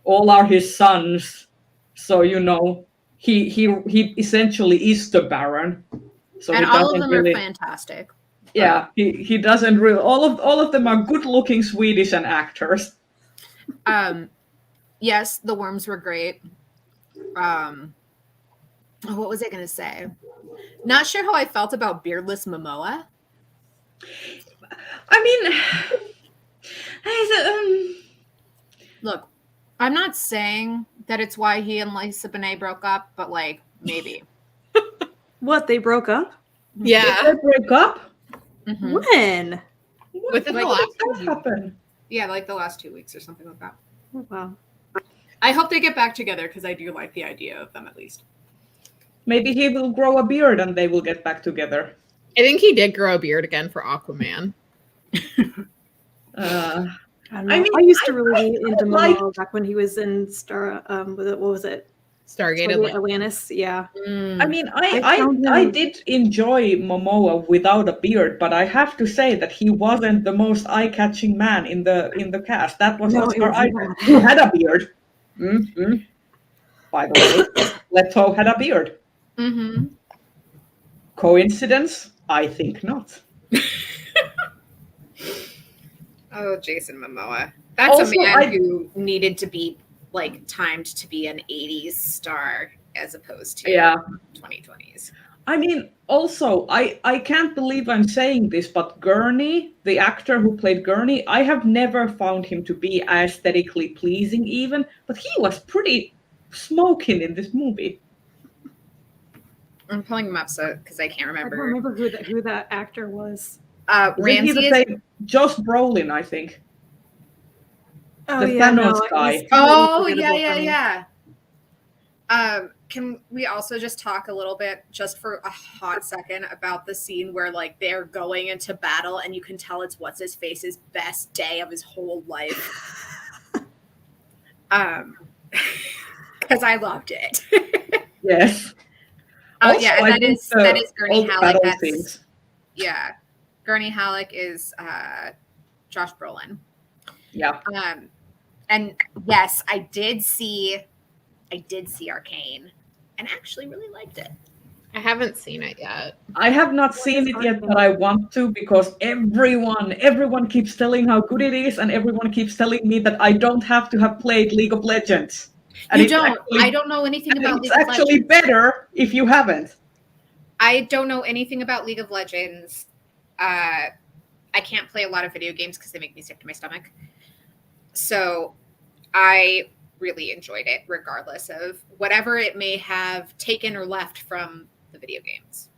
All are his sons. So you know, he essentially is the Baron. So And he all of doesn't them really, are fantastic. yeah, he doesn't really. All of them are good-looking Swedish and actors. Yes, the worms were great. What was I going to say? Not sure how I felt about beardless Momoa. I mean, Look, I'm not saying that it's why he and Lisa Bonet broke up, but like maybe. What, they broke up? Yeah. did they break up? Mhm. When? Within the When last did that few happen? Yeah, like the last 2 weeks or something like that. Oh, wow. I hope they get back together because I do like the idea of them at least. Maybe he will grow a beard and they will get back together. I think he did grow a beard again for Aquaman. Uh, I don't know. I mean, I used to really be into like- Momoa back when he was in Star. What was it? Stargate Like Atlantis. Atlantis, yeah. I mean, I found I him- did enjoy Momoa without a beard, but I have to say that he wasn't the most eye-catching man in the cast. That was No, it Oscar was Isaac, not. who had a beard. Mm-hmm. By the way, Leto had a beard. Mm-hmm. Coincidence? I think not. Oh, Jason Momoa. That's Also, a man who needed to be like timed to be an 80s star as opposed to Yeah. 2020s. I mean, also, I can't believe I'm saying this, but Gurney, the actor who played Gurney, I have never found him to be aesthetically pleasing even, but he was pretty smoking in this movie. I'm pulling him up so because I can't I remember. don't remember who that actor was. Isn't he the Ramsey is. same? Josh Brolin, I think. Oh The yeah, Thanos no, guy. he's completely Oh yeah, forgettable yeah, for me. yeah. Can we also just talk a little bit, just for a hot second, about the scene where like they're going into battle and you can tell it's what's his face's best day of his whole life. Because I loved it. Yes. Oh Also, yeah, and I that think is all Gurney the Halleck. battle That's scenes. yeah. Gurney Halleck is Josh Brolin. Yeah. And yes, I did see Arcane and actually really liked it. I haven't seen it yet. I have not What seen is it yet, Arcane? but I want to because everyone keeps telling how good it is, and everyone keeps telling me that I don't have to have played League of Legends. And You it's don't. actually- I don't know anything about It's League of actually Legends. better if you haven't. I don't know anything about League of Legends. I can't play a lot of video games because they make me sick to my stomach. So I really enjoyed it, regardless of whatever it may have taken or left from the video games.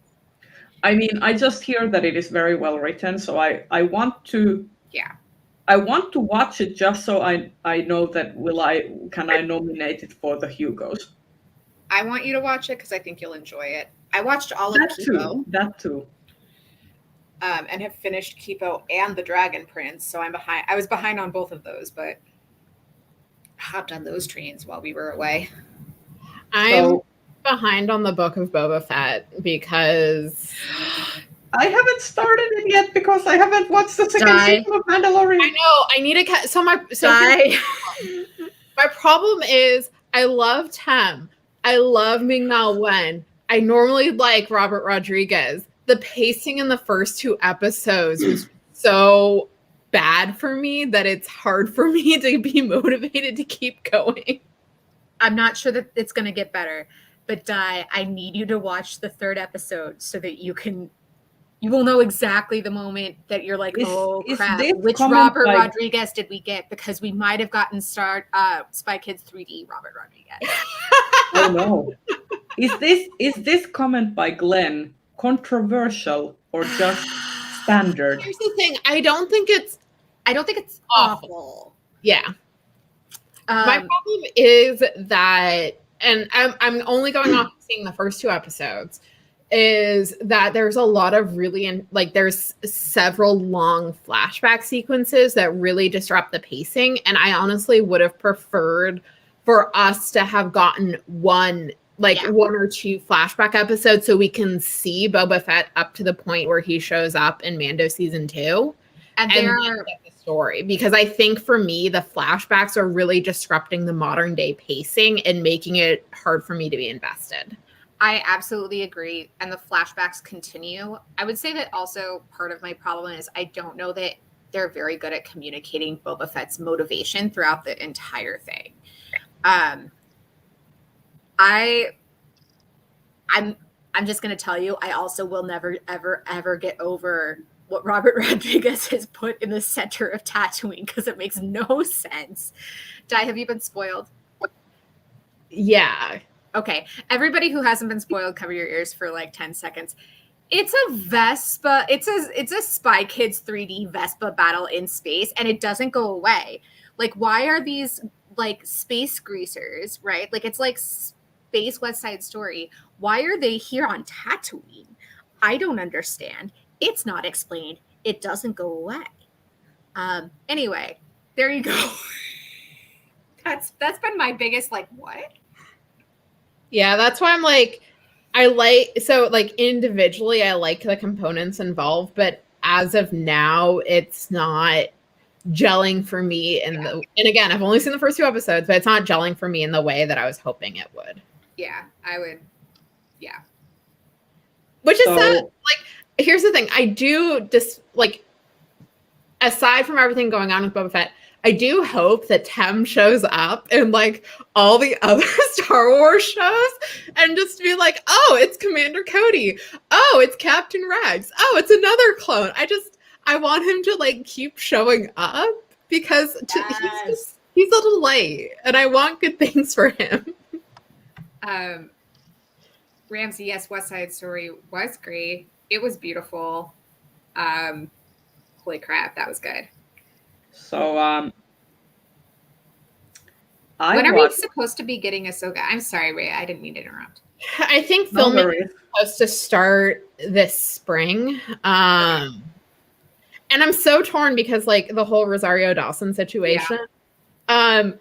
I mean, I just hear that it is very well written, so I want to. Yeah. I want to watch it just so I know that can I nominate it for the Hugos. I want you to watch it because I think you'll enjoy it. I watched all of That Kipo. That too. And have finished Kipo and the Dragon Prince, so I'm behind. I was behind on both of those, but hopped on those trains while we were away. I'm behind on the Book of Boba Fett because I haven't started it yet because I haven't watched the second season of Mandalorian. I know I need to catch. My problem is I love Tem. I love Ming-Na Wen. I normally like Robert Rodriguez. The pacing in the first two episodes was so bad for me that it's hard for me to be motivated to keep going. I'm not sure that it's going to get better, but Di, I need you to watch the third episode so that you will know exactly the moment that you're like, oh crap, which Robert Rodriguez did we get? Because we might have gotten Spy Kids 3D Robert Rodriguez. Oh no. Is this comment by Glenn controversial or just standard? Here's the thing. I don't think it's awful. Yeah. My problem is that, and I'm only going off seeing the first two episodes, is that there's a lot of there's several long flashback sequences that really disrupt the pacing. And I honestly would have preferred for us to have gotten one or two flashback episodes so we can see Boba Fett up to the point where he shows up in Mando season 2 and then get the story. Because I think for me, the flashbacks are really disrupting the modern day pacing and making it hard for me to be invested. I absolutely agree. And the flashbacks continue. I would say that also part of my problem is I don't know that they're very good at communicating Boba Fett's motivation throughout the entire thing. I'm just going to tell you, I also will never, ever, ever get over what Robert Rodriguez has put in the center of Tatooine because it makes no sense. Di, have you been spoiled? Yeah. Okay. Everybody who hasn't been spoiled, cover your ears for like 10 seconds. It's a Vespa. It's a Spy Kids 3D Vespa battle in space, and it doesn't go away. Like, why are these like space greasers, right? Like, it's like Space West Side Story. Why are they here on Tatooine? I don't understand. It's not explained. It doesn't go away. Anyway, there you go. That's been my biggest like what? Yeah, that's why I'm like, like individually, I like the components involved, but as of now, it's not gelling for me and again, I've only seen the first 2 episodes, but it's not gelling for me in the way that I was hoping it would. Yeah, I would. Yeah. Which is sad. Like, here's the thing. I do just like, aside from everything going on with Boba Fett, I do hope that Tem shows up in like all the other Star Wars shows and just be like, oh, it's Commander Cody. Oh, it's Captain Rex. Oh, it's another clone. I want him to like keep showing up because he's a delight and I want good things for him. Ramsey, yes, West Side Story was great. It was beautiful. Holy crap, that was good. So, when are we supposed to be getting Ahsoka? I'm sorry, Ray, I didn't mean to interrupt. I think filming is supposed to start this spring. And I'm so torn because like the whole Rosario Dawson situation. Yeah.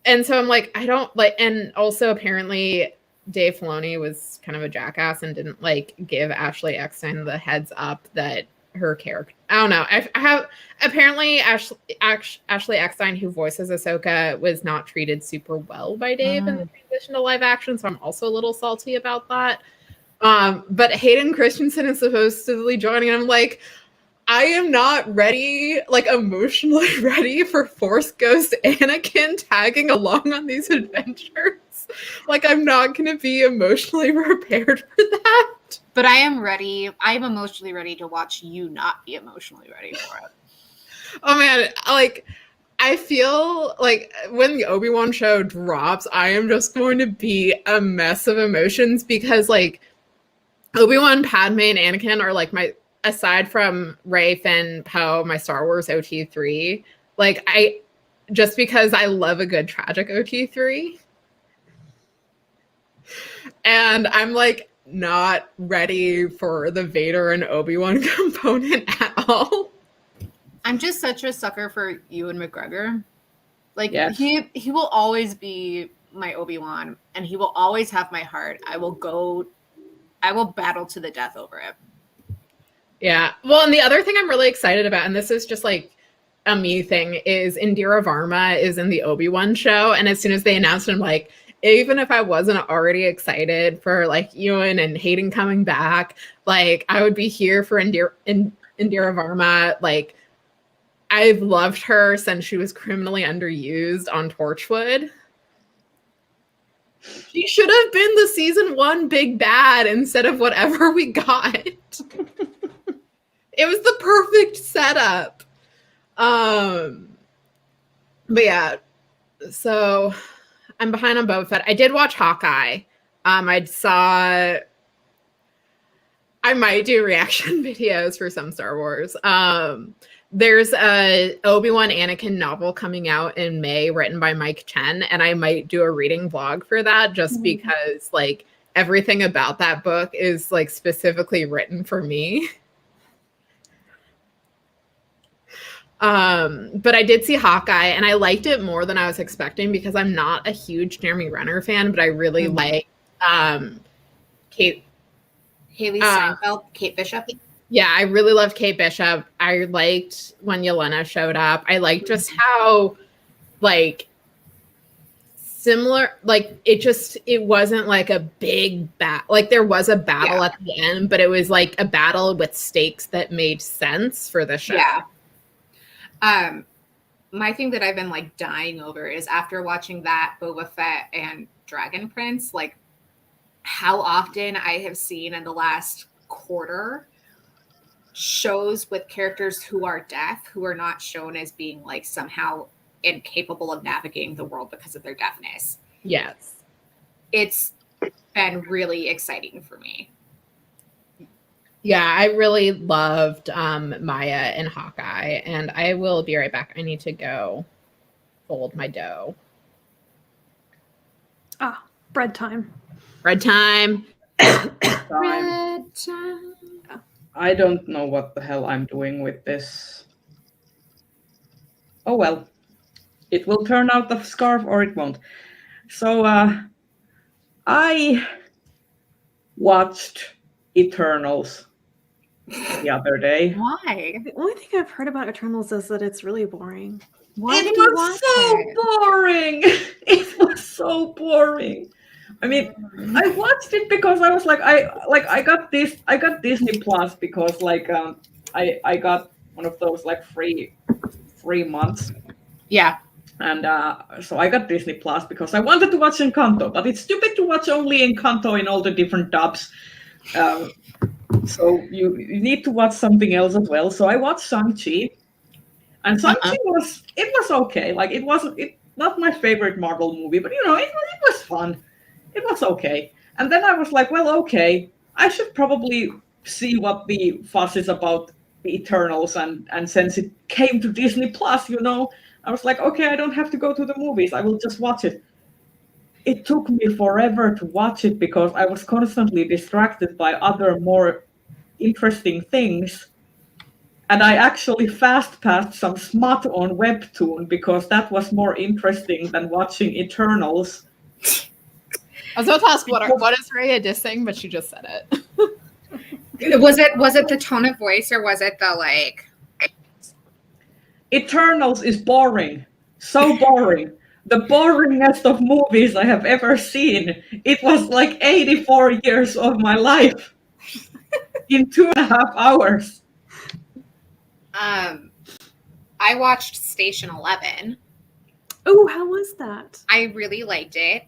And so I'm like, I don't like, and also apparently Dave Filoni was kind of a jackass and didn't like give Ashley Eckstein the heads up that her character, I don't know. I have apparently Ashley Eckstein, who voices Ahsoka, was not treated super well by Dave in the transition to live action, so I'm also a little salty about that. But Hayden Christensen is supposedly joining, and I'm like, I am not ready, like emotionally ready for Force Ghost Anakin tagging along on these adventures. Like, I'm not going to be emotionally prepared for that. But I am ready. I am emotionally ready to watch you not be emotionally ready for it. Oh, man. Like, I feel like when the Obi-Wan show drops, I am just going to be a mess of emotions because, like, Obi-Wan, Padme, and Anakin are, like, my, aside from Rey, Finn, Poe, my Star Wars OT3, like, just because I love a good tragic OT3. And I'm, like, not ready for the Vader and Obi-Wan component at all. I'm just such a sucker for Ewan McGregor. Like, yes. he will always be my Obi-Wan, and he will always have my heart. I will battle to the death over it. Yeah. Well, and the other thing I'm really excited about, and this is just like a me thing, is Indira Varma is in the Obi-Wan show. And as soon as they announced it, I'm like, even if I wasn't already excited for like Ewan and Hayden coming back, like I would be here for Indira Varma. Like, I've loved her since she was criminally underused on Torchwood. She should have been the season 1 big bad instead of whatever we got. It was the perfect setup. But yeah, so I'm behind on Boba Fett. I did watch Hawkeye. I might do reaction videos for some Star Wars. There's a Obi-Wan Anakin novel coming out in May written by Mike Chen, and I might do a reading vlog for that just because like everything about that book is like specifically written for me. But I did see Hawkeye and I liked it more than I was expecting because I'm not a huge Jeremy Renner fan, but I really like Kate Bishop. Yeah, I really loved Kate Bishop. I liked when Yelena showed up. I liked just how like similar, like it wasn't like a big like there was a battle at the end, but it was like a battle with stakes that made sense for the show. Yeah. My thing that I've been like dying over is after watching that Boba Fett and Dragon Prince, like how often I have seen in the last quarter shows with characters who are deaf, who are not shown as being like somehow incapable of navigating the world because of their deafness. Yes. It's been really exciting for me. Yeah, I really loved Maya and Hawkeye, and I will be right back. I need to go fold my dough. Ah, bread time. Bread time. Bread time. I don't know what the hell I'm doing with this. Oh well. It will turn out the scarf or it won't. So I watched Eternals the other day. Why? The only thing I've heard about Eternals is that it's really boring. Why It did you was watch so it? boring. It was so boring. I mean, I watched it because I was like, I got Disney Plus because I got one of those like free months, Yeah. and so I got Disney Plus because I wanted to watch Encanto, but it's stupid to watch only Encanto in all the different dubs. So you need to watch something else as well. So I watched Shang-Chi, and Shang-Chi was okay. Like it not my favorite Marvel movie, but it was fun. It was okay. And then I was like, well, okay, I should probably see what the fuss is about the Eternals, and since it came to Disney Plus, I was like, okay, I don't have to go to the movies. I will just watch it. It took me forever to watch it because I was constantly distracted by other more interesting things. And I actually fast passed some smut on Webtoon because that was more interesting than watching Eternals. I was about to ask what is Rhea dissing, but she just said it. Was it the tone of voice, or was it the like? Eternals is boring. So boring. The boringest of movies I have ever seen. It was like 84 years of my life in 2.5 hours. I watched Station 11. Oh, how was that? I really liked it.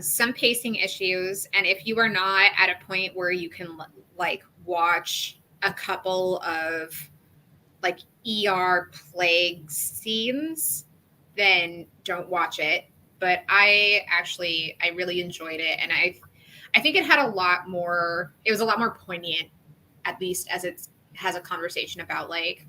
Some pacing issues, and if you are not at a point where you can like watch a couple of like ER plague scenes, then don't watch it. But I really enjoyed it, and I think it had a lot more. It was a lot more poignant, at least as it has a conversation about like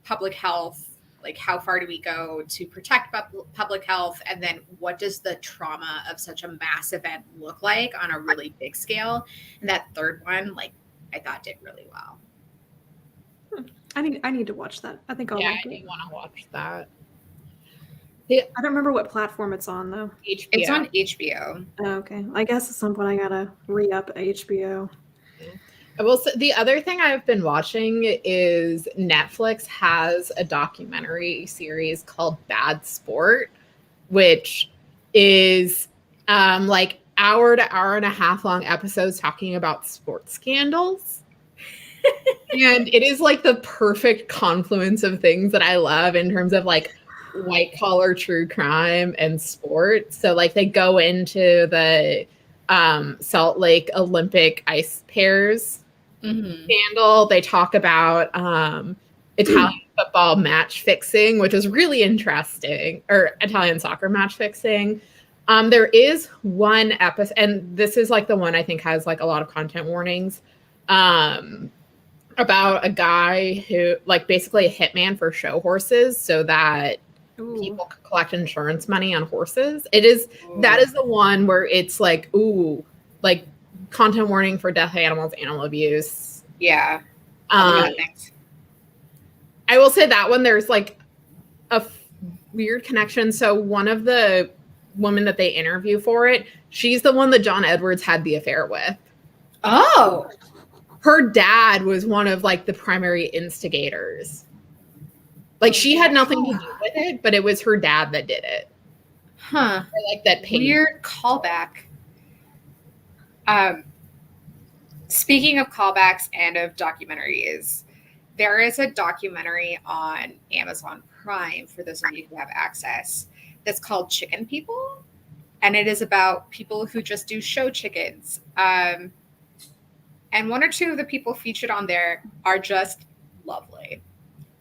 public health. Like, how far do we go to protect public health? And then what does the trauma of such a mass event look like on a really big scale? And that third one, like, I thought did really well. I need to watch that. I think I'll Yeah, like I it. do want to watch that. I don't remember what platform it's on though. HBO. It's on HBO. Oh, okay. I guess at some point I gotta re-up HBO. I will say the other thing I've been watching is Netflix has a documentary series called Bad Sport, which is like hour to hour and a half long episodes talking about sports scandals. And it is like the perfect confluence of things that I love in terms of like white collar true crime and sport. So like they go into the Salt Lake Olympic ice pairs scandal. They talk about Italian football match fixing, which is really interesting, or Italian soccer match fixing. There is one episode, and this is like the one I think has like a lot of content warnings, about a guy who like basically a hitman for show horses so that people can collect insurance money on horses. That is the one where it's like, ooh, like content warning for deaf animals, animal abuse. Yeah. I will say that one, there's like a weird connection. So one of the women that they interview for it, she's the one that John Edwards had the affair with. Oh. Her dad was one of like the primary instigators. Like she had nothing to do with it, but it was her dad that did it. Huh. I like that weird callback. Speaking of callbacks and of documentaries, there is a documentary on Amazon Prime for those of you who have access that's called Chicken People. And it is about people who just do show chickens. And one or two of the people featured on there are just lovely.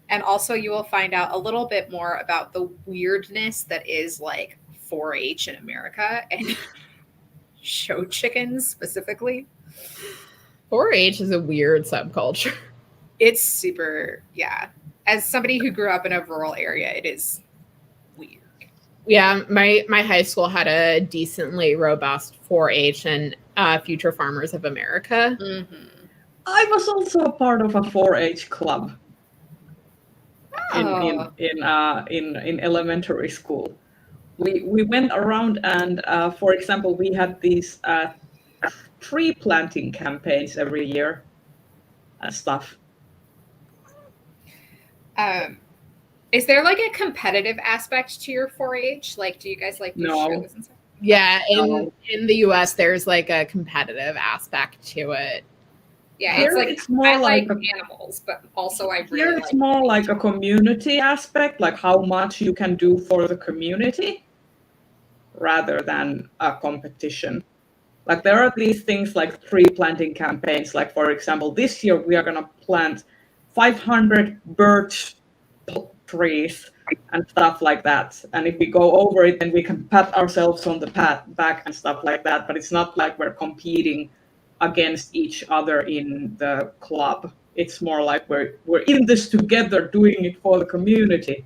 And also you will find out a little bit more about the weirdness that is like 4-H in America and show chickens specifically. 4-H is a weird subculture. It's super, yeah. As somebody who grew up in a rural area, it is weird. Yeah, my high school had a decently robust 4-H and Future Farmers of America. Mm-hmm. I was also a part of a 4-H club in elementary school. we went around and, for example, we had these tree planting campaigns every year and stuff. Is there like a competitive aspect to your 4-H? Like, do you guys like do No. shows and stuff? Yeah, No. in the US, there's like a competitive aspect to it. Yeah, Here it's like it's more I like like animals, but also I here really it's like more like a community aspect, like how much you can do for the community rather than a competition. Like there are these things like tree planting campaigns. Like for example, this year we are gonna plant 500 birch trees and stuff like that. And if we go over it, then we can pat ourselves on the back and stuff like that. But it's not like we're competing against each other in the club. It's more like we're in this together, doing it for the community.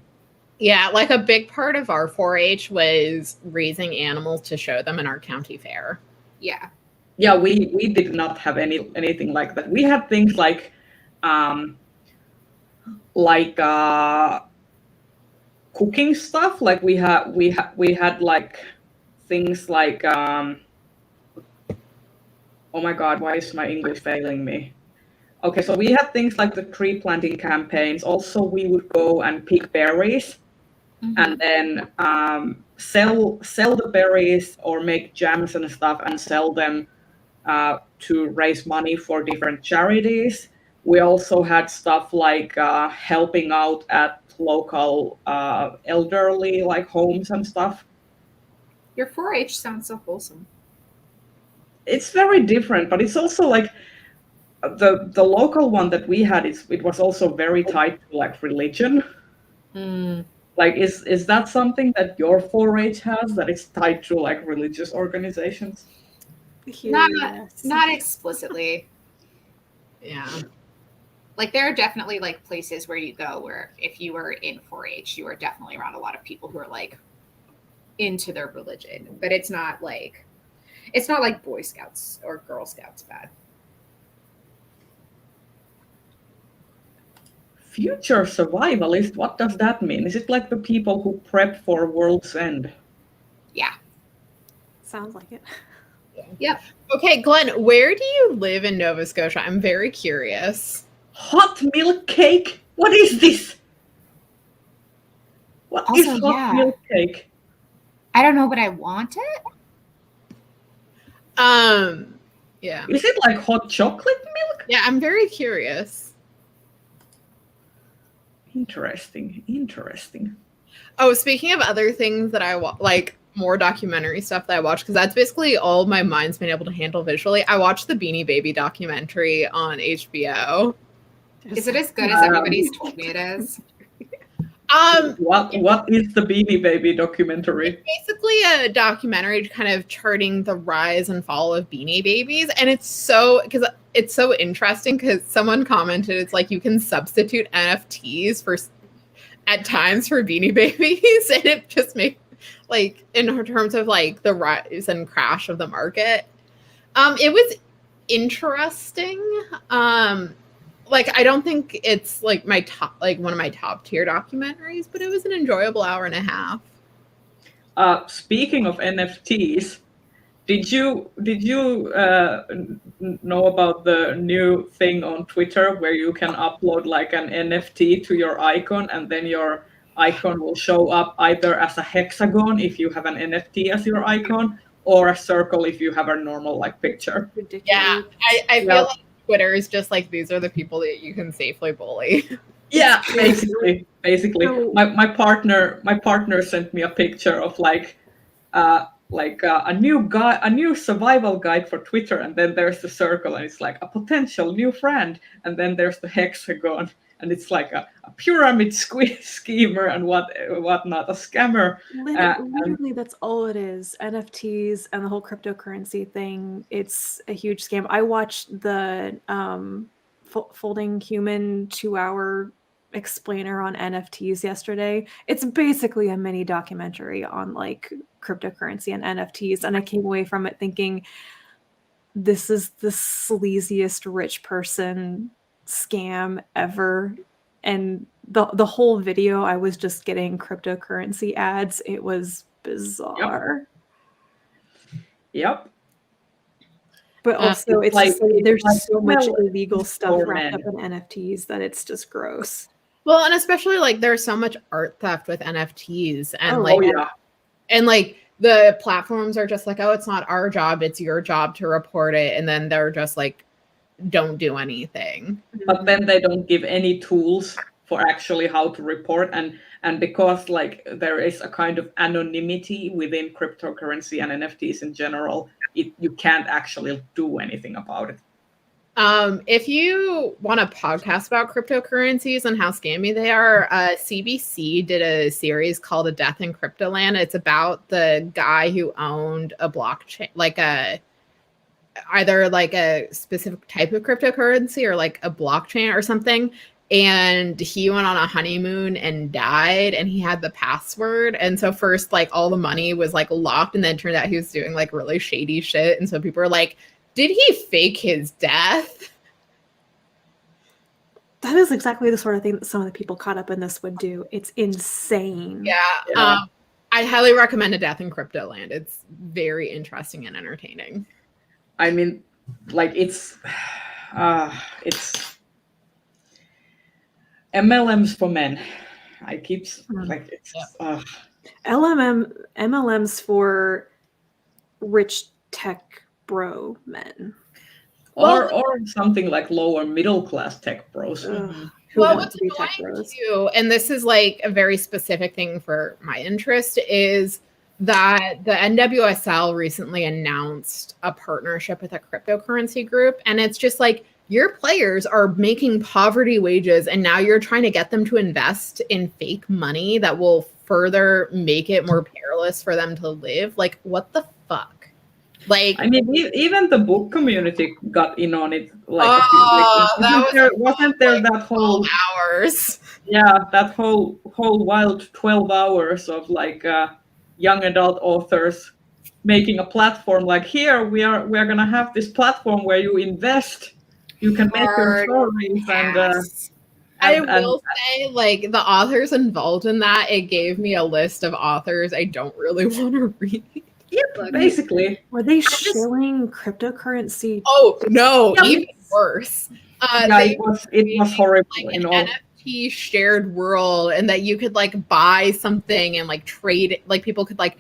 Yeah, like a big part of our 4-H was raising animals to show them in our county fair. Yeah. Yeah, we did not have anything like that. We had things like cooking stuff. Like we had like things like oh my god, why is my English failing me? Okay, so we had things like the tree planting campaigns. Also, we would go and pick berries and then sell the berries or make jams and stuff and sell them to raise money for different charities. We also had stuff like helping out at local elderly like homes and stuff. Your 4-H sounds so wholesome. It's very different, but it's also like the local one that we had. It was also very tied to like religion. Like, is that something that your 4-H has, that it's tied to like religious organizations? Not explicitly. Yeah. Like there are definitely like places where you go where if you were in 4-H, you are definitely around a lot of people who are like into their religion, but it's not like Boy Scouts or Girl Scouts bad. Future survivalist, what does that mean? Is it like the people who prep for world's end? Yeah. Sounds like it. Yep. Okay, Glenn, where do you live in Nova Scotia? I'm very curious. Hot milk cake? What is this? What is Also, hot yeah. milk cake? I don't know, but I want it. Yeah. Is it like hot chocolate milk? Yeah, I'm very curious. Interesting. Oh, speaking of other things that I like more documentary stuff that I watch, because that's basically all my mind's been able to handle visually. I watched the Beanie Baby documentary on HBO. Is it as good as everybody's told me it is? What is the Beanie Baby documentary? It's basically a documentary kind of charting the rise and fall of Beanie Babies, and it's so interesting because someone commented it's like you can substitute NFTs at times for Beanie Babies, and it just makes like in terms of like the rise and crash of the market. It was interesting. Like I don't think it's like one of my top tier documentaries, but it was an enjoyable hour and a half. Speaking of NFTs, did you know about the new thing on Twitter where you can upload like an NFT to your icon, and then your icon will show up either as a hexagon if you have an NFT as your icon, or a circle if you have a normal like picture? Ridiculous. Yeah, I feel like Twitter is just like these are the people that you can safely bully. Yeah, basically. My partner sent me a picture of a new survival guide for Twitter, and then there's the circle, and it's like a potential new friend, and then there's the hexagon, and it's like a pyramid schemer and whatnot, a scammer. Literally, that's all it is. NFTs and the whole cryptocurrency thing. It's a huge scam. I watched the Folding Human 2-hour explainer on NFTs yesterday. It's basically a mini documentary on like cryptocurrency and NFTs, and I came away from it thinking this is the sleaziest rich person scam ever. And the whole video, I was just getting cryptocurrency ads. It was bizarre. Yep. But also, it's it's just like- like there's it's so like much well, illegal stuff for wrapped men. up in NFTs that it's just gross. Well, and especially like there's so much art theft with NFTs, and Oh, like Oh yeah. and like the platforms are just like, oh, it's not our job, it's your job to report it, and then they're just like, don't do anything. But then they don't give any tools for actually how to report, and because like there is a kind of anonymity within cryptocurrency and NFTs in general, you can't actually do anything about it. If you want a podcast about cryptocurrencies and how scammy they are, CBC did a series called A Death in Cryptoland. It's about the guy who owned a blockchain, like either like a specific type of cryptocurrency or like a blockchain or something. And he went on a honeymoon and died, and he had the password. And so first, like all the money was like locked, and then it turned out he was doing like really shady shit. And so people were like, did he fake his death? That is exactly the sort of thing that some of the people caught up in this would do. It's insane. Yeah. I highly recommend A Death in Cryptoland. It's very interesting and entertaining. I mean, like it's MLMs for men. I keep like it's MLMs for rich tech bro men. or something like lower middle class tech bros. Who Well, want what's to be tech annoying bros. too, and this is like a very specific thing for my interest, is that the NWSL recently announced a partnership with a cryptocurrency group, and it's just like, your players are making poverty wages, and now you're trying to get them to invest in fake money that will further make it more perilous for them to live. Like, what the fuck? Like, I mean, even the book community got in on it. Like, wasn't there that whole hours? Yeah, that whole wild 12 hours of like young adult authors making a platform. Like, here we're gonna have this platform where you invest. You can make your stories I will say, like, the authors involved in that, it gave me a list of authors I don't really want to read. Yep, basically. Were they shilling cryptocurrency? Oh no, Yeah, even worse. It was horrible. Like an NFT shared world, and that you could like buy something and like trade it. Like people could like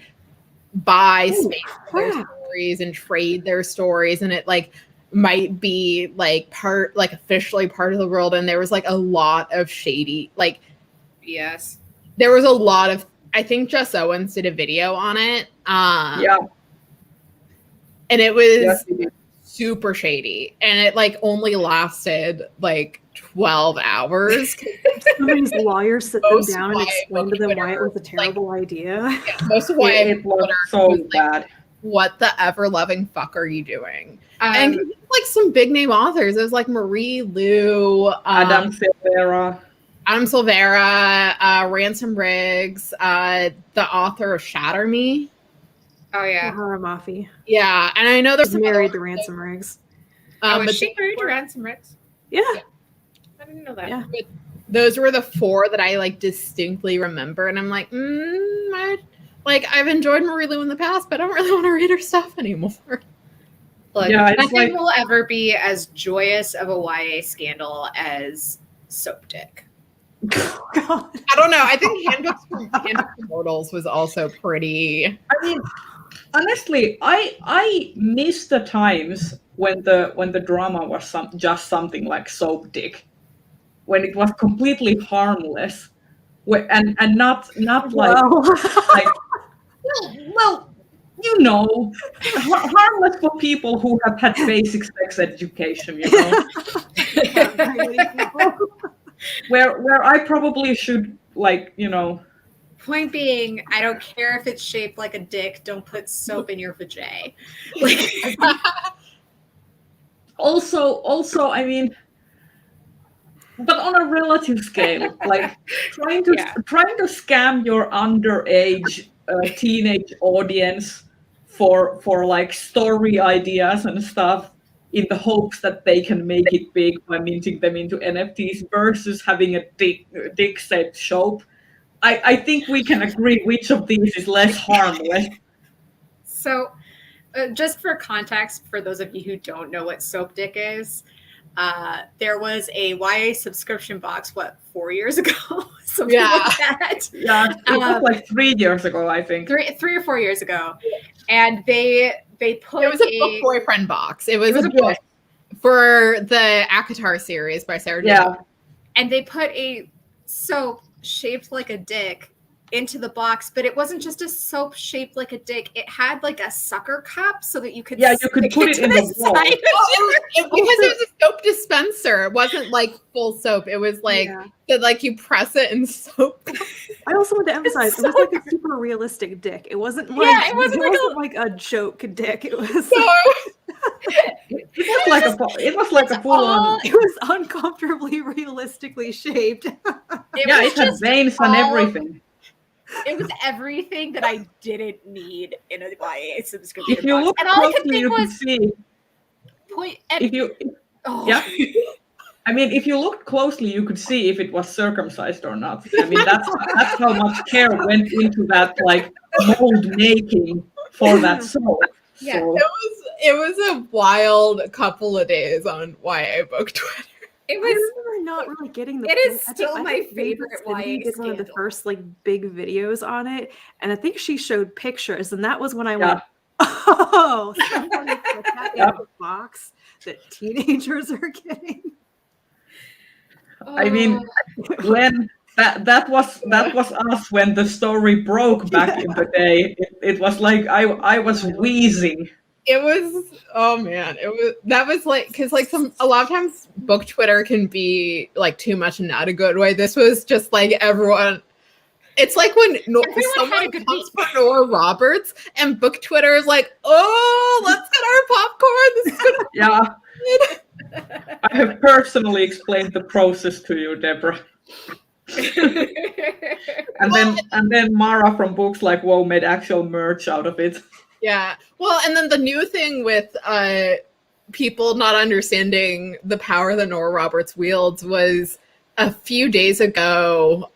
buy space for their stories and trade their stories, and it like might be like officially part of the world. And there was like a lot of shady, like, yes, there was a lot of, I think Jess Owens did a video on it. Yeah. And it was super shady. And it like only lasted like 12 hours. Somebody's lawyer sit them down and explain to them why it was a terrible idea. Yeah, most of why it was so bad. What the ever loving fuck are you doing? And like some big name authors, it was like Marie Lu, Adam Silvera, Ransom Riggs, the author of Shatter Me. Oh yeah, Haramafi. Yeah, and I know there's married to Ransom Riggs. But she married to Ransom Riggs? Yeah. I didn't know that. Yeah. But those were the four that I like distinctly remember, and I'm like, I've enjoyed Marie Lu in the past, but I don't really want to read her stuff anymore. Look, nothing will ever be as joyous of a YA scandal as Soap Dick. God. I don't know. I think Handbooks for Mortals was also pretty. I mean, honestly, I miss the times when the drama was just something like Soap Dick, when it was completely harmless, and not like like well, you know, harmless for people who have had basic sex education, you know. Where I probably should, like, you know. Point being, I don't care if it's shaped like a dick. Don't put soap in your vajay. Like, also, I mean, but on a relative scale, like trying to scam your underage teenage audience for like story ideas and stuff, in the hopes that they can make it big by minting them into NFTs, versus having a dick-shaped soap. I think we can agree which of these is less harmless. So, just for context, for those of you who don't know what Soap Dick is, there was a YA subscription box, 4 years ago? Something like that. Yeah, it was like 3 years ago, I think. Three or 4 years ago. And they put It was a book boyfriend box. It was a book for the ACOTAR series by Sarah J. Yeah. And they put a soap shaped like a dick into the box, but it wasn't just a soap shaped like a dick. It had like a sucker cup so that you could you could put it in the bowl. Because it was a soap dispenser. It wasn't like full soap. It was like like you press it in soap. I also want to emphasize it was like a super realistic dick. It wasn't like it wasn't like a joke dick. It was it was like a full on. It was uncomfortably realistically shaped. It had veins and everything. It was everything that I didn't need in a YA subscription. If you look closely, you can see. I mean, if you looked closely, you could see if it was circumcised or not. I mean, that's how much care went into that, like mold making for that soap. Yeah, so. It was a wild couple of days on YA book Twitter. It was. I remember not really getting the. It is still my favorite YA He did one of the scandal. first like big videos on it, and I think she showed pictures, and that was when I went, "Oh, someone put that in the box that teenagers are getting." I mean, when that was us when the story broke back in the day. It was like I was wheezing. It was, oh man, that was like, because like a lot of times book Twitter can be like too much and not a good way. This was just like everyone, it's like when someone comes for Nora Roberts and book Twitter is like, oh, let's get our popcorn. This is Yeah. I have personally explained the process to you, Deborah. and then Mara from Books Like Whoa made actual merch out of it. Yeah. Well, and then the new thing with people not understanding the power that Nora Roberts wields was a few days ago,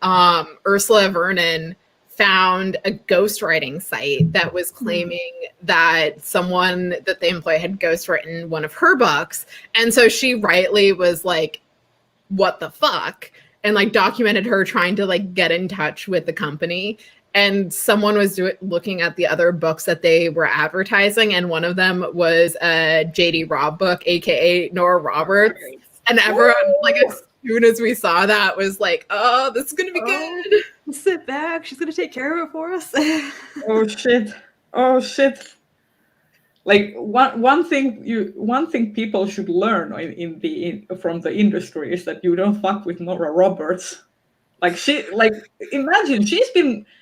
Ursula Vernon found a ghostwriting site that was claiming that someone that they employ had ghostwritten one of her books. And so she rightly was like, what the fuck? And like documented her trying to like get in touch with the company. And someone was looking at the other books that they were advertising, and one of them was a J.D. Robb book, aka Nora Roberts. And everyone, like, as soon as we saw that, was like, "Oh, this is gonna be good." Sit back. She's gonna take care of it for us. Oh shit! Like one thing people should learn from the industry is that you don't fuck with Nora Roberts. Imagine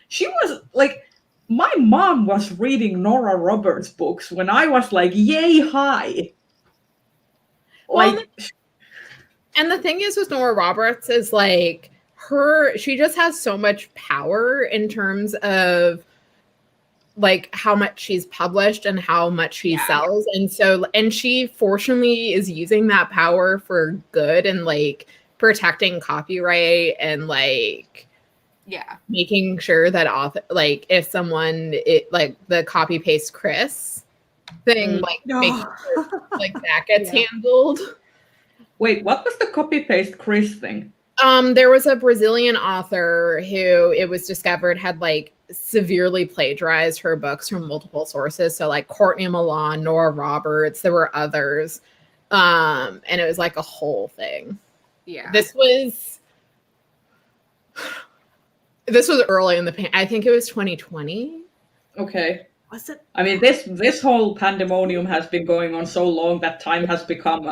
she was like, my mom was reading Nora Roberts books when I was like yay high. And the thing is with Nora Roberts is like she just has so much power in terms of like how much she's published and how much she sells. And she fortunately is using that power for good and like protecting copyright and like making sure that if someone like the copy paste Chris thing making sure, like that gets handled. Wait, what was the copy paste Chris thing? There was a Brazilian author who it was discovered had like severely plagiarized her books from multiple sources. So like Courtney Milan, Nora Roberts, there were others. And it was like a whole thing. Yeah. This was early in the I think it was 2020. Okay. Was it? I mean, this whole pandemonium has been going on so long that time has become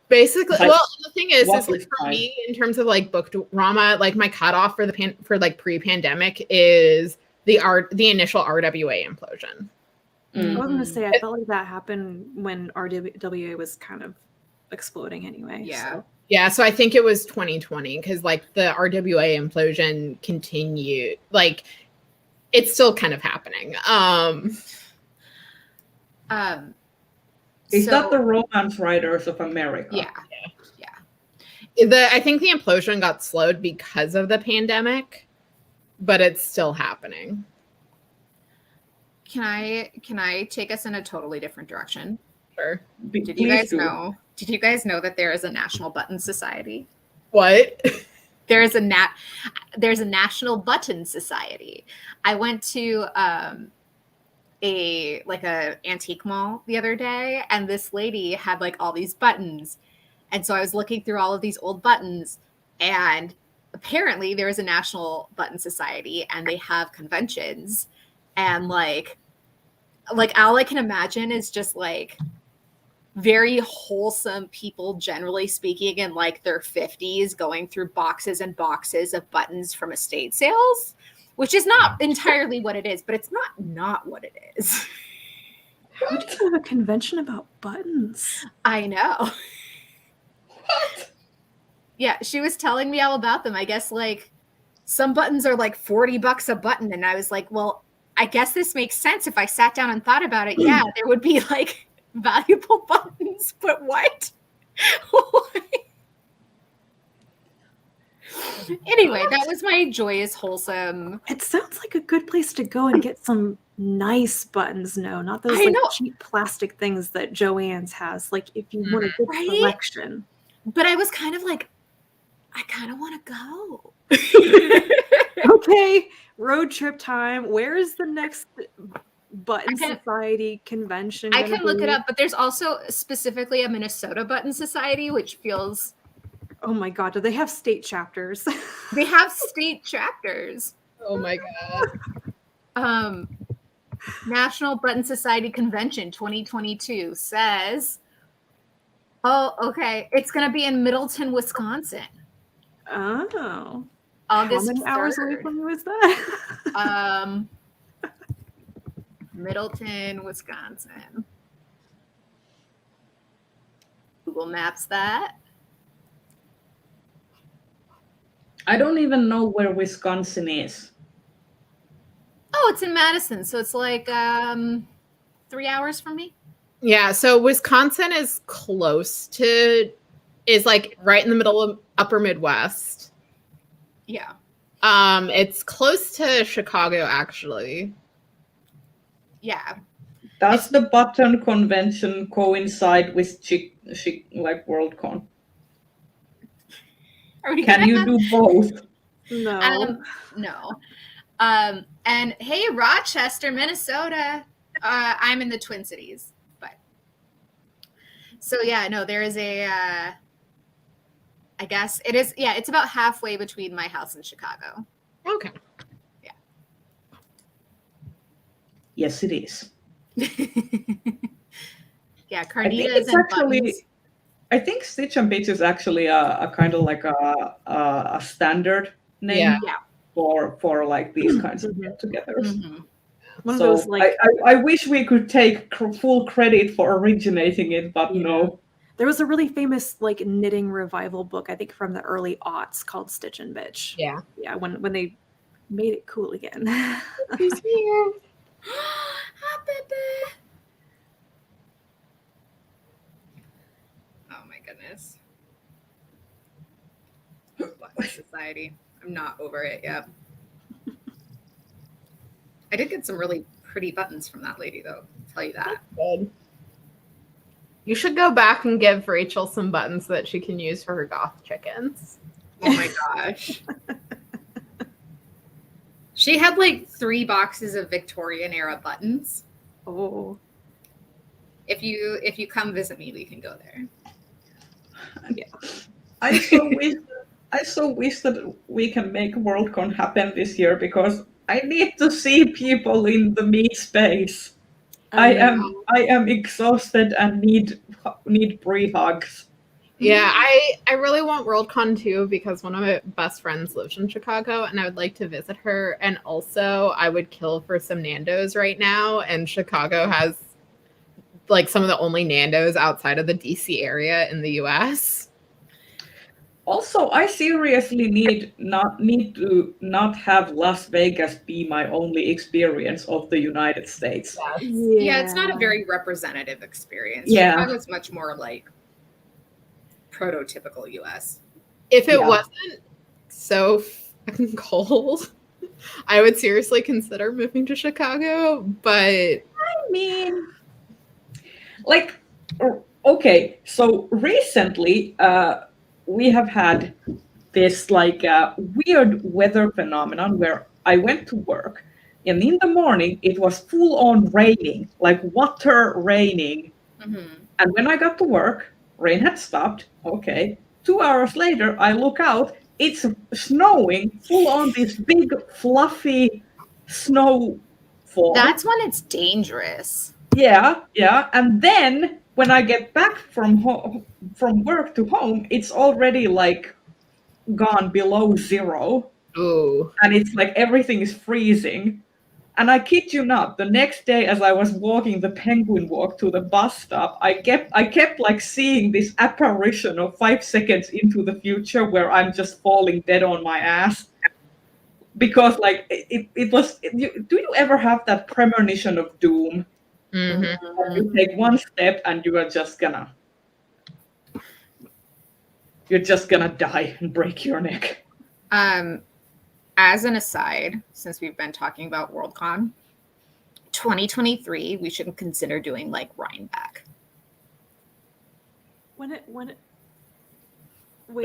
basically. Like, well, the thing is like for time? me, in terms of like book drama, like my cutoff for like pre-pandemic is the initial RWA implosion. I was gonna say I felt like that happened when RWA was kind of exploding anyway. Yeah. So I think it was 2020 because like the RWA implosion continued. Like it's still kind of happening. Is that the Romance Writers of America? Yeah. I think the implosion got slowed because of the pandemic, but it's still happening. Can I take us in a totally different direction? Sure. Did you guys know that there is a National Button Society? What? There's a National Button Society. I went to a antique mall the other day, and this lady had like all these buttons. And so I was looking through all of these old buttons, and apparently there is a National Button Society, and they have conventions, and like all I can imagine is just like very wholesome people, generally speaking, in like their 50s, going through boxes and boxes of buttons from estate sales, which is not entirely what it is, but it's not what it is. How do you have a convention about buttons? I know. What? Yeah, she was telling me all about them. I guess like some buttons are like $40 a button, and I was like, well, I guess this makes sense if I sat down and thought about it. Yeah, there would be like valuable buttons, but what? Anyway, that was my joyous, wholesome. It sounds like a good place to go and get some nice buttons. No, not those I like know. cheap plastic things that Joann's has. Like if you want a good Right? collection. But I was kind of like, I kind of want to go. Okay, road trip time. Where is the next Button Society convention? I can look it up, but there's also specifically a Minnesota Button Society, which feels. Oh my God, do they have state chapters? They have state chapters. Oh my God. National Button Society Convention 2022 says, oh, okay, it's going to be in Middleton, Wisconsin. Oh. August How many 3rd. hours away from you is that? Middleton, Wisconsin. Google Maps that. I don't even know where Wisconsin is. Oh, it's in Madison, so it's like 3 hours from me. Yeah, so Wisconsin is like right in the middle of upper Midwest. Yeah. It's close to Chicago, actually. Yeah. Does the button convention coincide with like Worldcon? Can you do both? No. No. And hey, Rochester, Minnesota. I'm in the Twin Cities, but so yeah, no, there is a. I guess it is. Yeah, it's about halfway between my house and Chicago. Okay. Yeah. Yes, it is. Yeah, I think carnitas it's and actually. buttons. I think Stitch and Bitch is actually a kind of like a standard name Yeah. for like these kinds of get-togethers. Mhm. One of So those like I wish we could take full credit for originating it, but Yeah. no. there was a really famous like knitting revival book, I think from the early aughts, called Stitch and Bitch. Yeah. Yeah, when they made it cool again. He's here. Ah, baby. Oh my goodness. Button Society. I'm not over it yet. I did get some really pretty buttons from that lady, though. I'll tell you that. Good. You should go back and give Rachel some buttons so that she can use for her goth chickens. Oh my gosh. She had like 3 boxes of Victorian era buttons. Oh. If you come visit me, we can go there. I so wish that we can make Worldcon happen this year because I need to see people in the meat space. I am exhausted and need pre-hugs. Yeah, I really want Worldcon too because one of my best friends lives in Chicago and I would like to visit her. And also I would kill for some Nando's right now. And Chicago has like some of the only Nando's outside of the DC area in the US. Also, I seriously need to not have Las Vegas be my only experience of the United States. Yeah, it's not a very representative experience. Yeah. Chicago's much more like prototypical US. If it Yeah. wasn't so fucking cold, I would seriously consider moving to Chicago, but I mean, like, okay, so recently we have had this like weird weather phenomenon where I went to work and in the morning it was full on raining, like water raining. Mhm. And when I got to work, rain had stopped. Okay. 2 hours later, I look out, it's snowing full on this big fluffy snowfall. That's when it's dangerous. Yeah, yeah. And then when I get back from from work to home, it's already like gone below zero, oh, and it's like everything is freezing. And I kid you not, the next day as I was walking the penguin walk to the bus stop, I kept like seeing this apparition of 5 seconds into the future where I'm just falling dead on my ass. Because like it was do you ever have that premonition of doom? mhm. You take one step and you're just gonna die and break your neck. As an aside, since we've been talking about Worldcon, 2023, we should consider doing like Rhinebeck. Wait,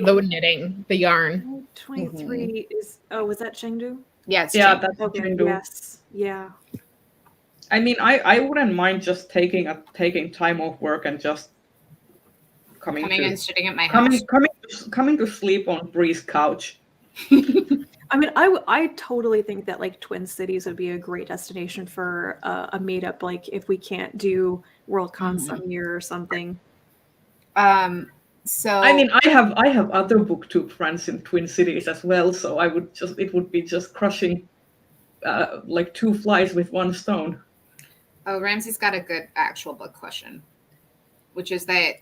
The knitting, the yarn. 23 is, was that Chengdu? Yeah, it's Yeah, Chengdu. that's what you Okay, can do. yes, yeah. I mean, I wouldn't mind just taking time off work and just coming and sitting at my house. coming to sleep on Bree's couch. I mean, I totally think that like Twin Cities would be a great destination for a meetup. Like if we can't do Worldcon some year or something. So I mean, I have other booktube friends in Twin Cities as well, so it would be just crushing like two flies with one stone. Oh, Ramsey's got a good actual book question, which is that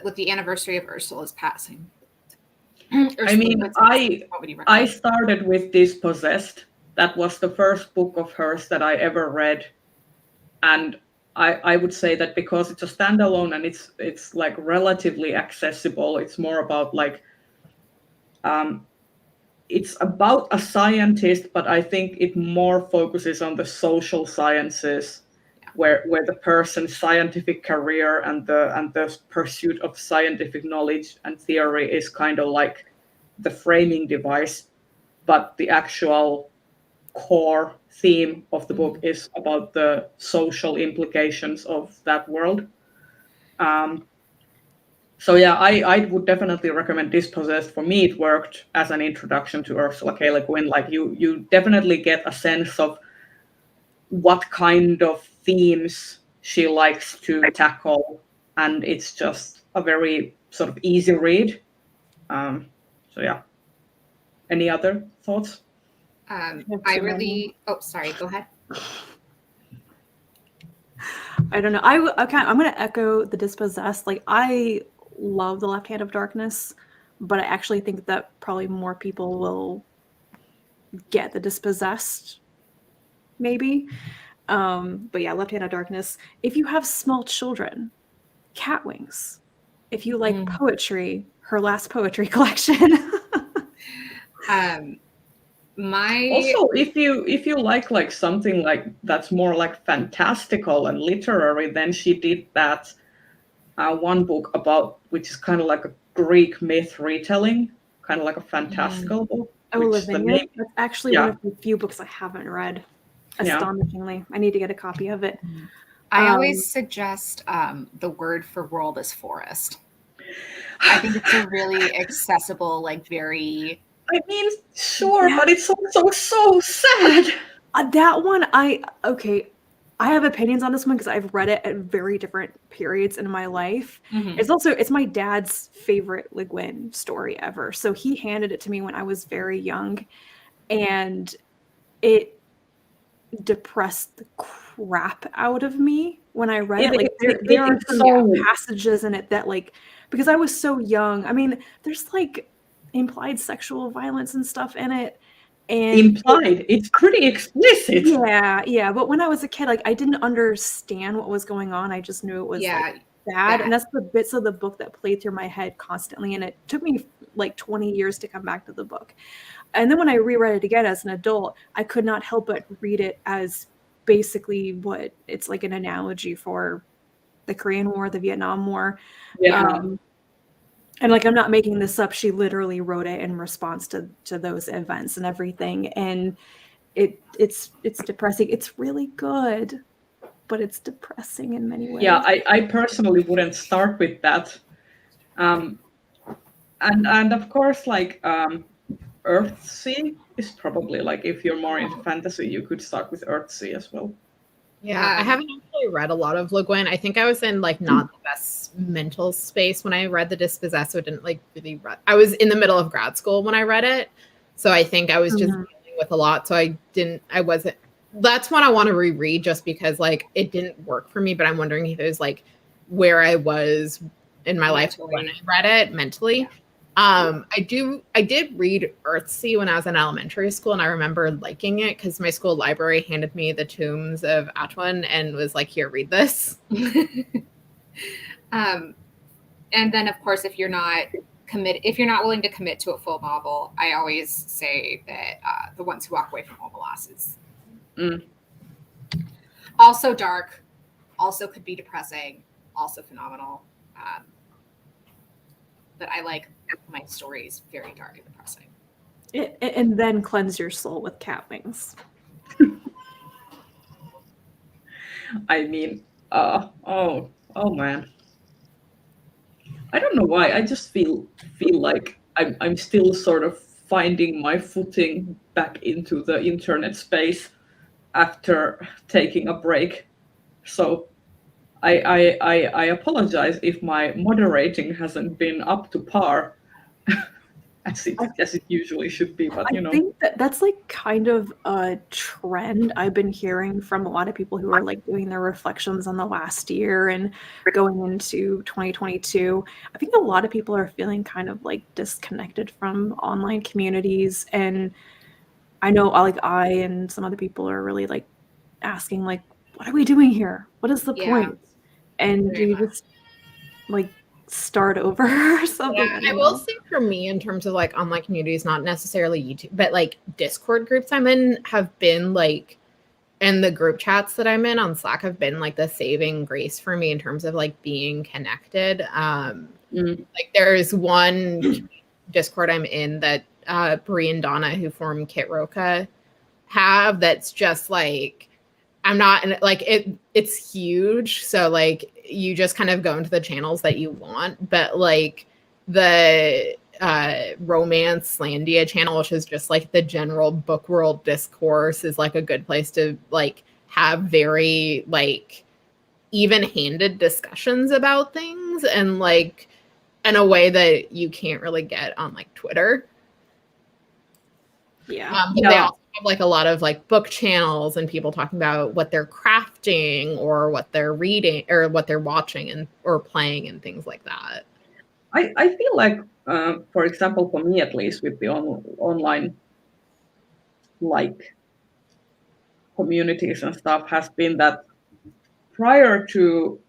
with the anniversary of Ursula's passing. I mean, I started with Dispossessed. That was the first book of hers that I ever read, and I would say that because it's a standalone and it's like relatively accessible. It's more about like it's about a scientist, but I think it more focuses on the social sciences, where the person's scientific career and the pursuit of scientific knowledge and theory is kind of like the framing device, but the actual core theme of the book is about the social implications of that world. So yeah, I would definitely recommend Dispossessed. For me, it worked as an introduction to Ursula K. Le Guin. Like you definitely get a sense of what kind of themes she likes to tackle, and it's just a very sort of easy read. So yeah. Any other thoughts? Oh, sorry, go ahead. I don't know. I'm going to echo the Dispossessed. Like I love The Left Hand of Darkness, but I actually think that probably more people will get the Dispossessed, maybe. But yeah, Left Hand of Darkness. If you have small children, Cat Wings. If you like poetry, her last poetry collection. Also, if you like something like that's more like fantastical and literary, then she did that one book about which is kind of like a Greek myth retelling, kind of like a fantastical book. Oh, Lavinia. That's actually one of the few books I haven't read. Astonishingly, I need to get a copy of it. I always suggest the word for world is forest. I think it's a really accessible, like very. I mean, sure, but it's also so sad. That one, I have opinions on this one because I've read it at very different periods in my life. It's my dad's favorite Le Guin story ever. So he handed it to me when I was very young, and it depressed the crap out of me when I read it. Like there are some passages in it that like, because I was so young. I mean, there's like implied sexual violence and stuff in it. And implied, it's pretty explicit. Yeah. But when I was a kid, like I didn't understand what was going on. I just knew it was like bad. And that's the bits of the book that played through my head constantly. And it took me like 20 years to come back to the book. And then when I reread it again as an adult, I could not help but read it as basically what it's like an analogy for the Korean War, the Vietnam War. Yeah. And like, I'm not making this up. She literally wrote it in response to those events and everything. And it's depressing. It's really good, but it's depressing in many ways. Yeah, I personally wouldn't start with that. And of course, like Earthsea is probably like, if you're more into fantasy, you could start with Earthsea as well. Yeah, I haven't actually read a lot of Le Guin. I think I was in like not the best mental space when I read The Dispossessed, so I didn't like really read. I was in the middle of grad school when I read it, so I think I was just dealing with a lot. So I wasn't. That's one I want to reread just because like it didn't work for me. But I'm wondering if it was like where I was in my life when I read it mentally. I did read Earthsea when I was in elementary school, and I remember liking it because my school library handed me the Tombs of Atuan and was like, "Here, read this." And then, of course, if you're not willing to commit to a full novel, I always say that The Ones Who Walk Away from Omelas is also dark, also could be depressing, also phenomenal. But I like my stories very dark and depressing. And then cleanse your soul with cat wings. I mean, oh man. I don't know why. I just feel like I'm still sort of finding my footing back into the internet space after taking a break. So I apologize if my moderating hasn't been up to par as it usually should be, but I think that's like kind of a trend I've been hearing from a lot of people who are like doing their reflections on the last year and going into 2022. I think a lot of people are feeling kind of like disconnected from online communities, and I know like I and some other people are really like asking like, what are we doing here? What is the point? And do you just like start over or something? Yeah, I will say for me, in terms of like online communities, not necessarily YouTube, but like Discord groups I'm in have been like, and the group chats that I'm in on Slack have been like the saving grace for me in terms of like being connected. Like there's one Discord I'm in that Bree and Donna, who form Kit Roca, have, that's just like, I'm not in, like it's huge. So like you just kind of go into the channels that you want, but like the romance Slandia channel, which is just like the general book world discourse, is like a good place to like have very like even-handed discussions about things, and like in a way that you can't really get on like Twitter. Yeah. But they also have like a lot of like book channels and people talking about what they're crafting or what they're reading or what they're watching and or playing and things like that. I feel like, for example, for me at least, with the online like communities and stuff, has been that prior to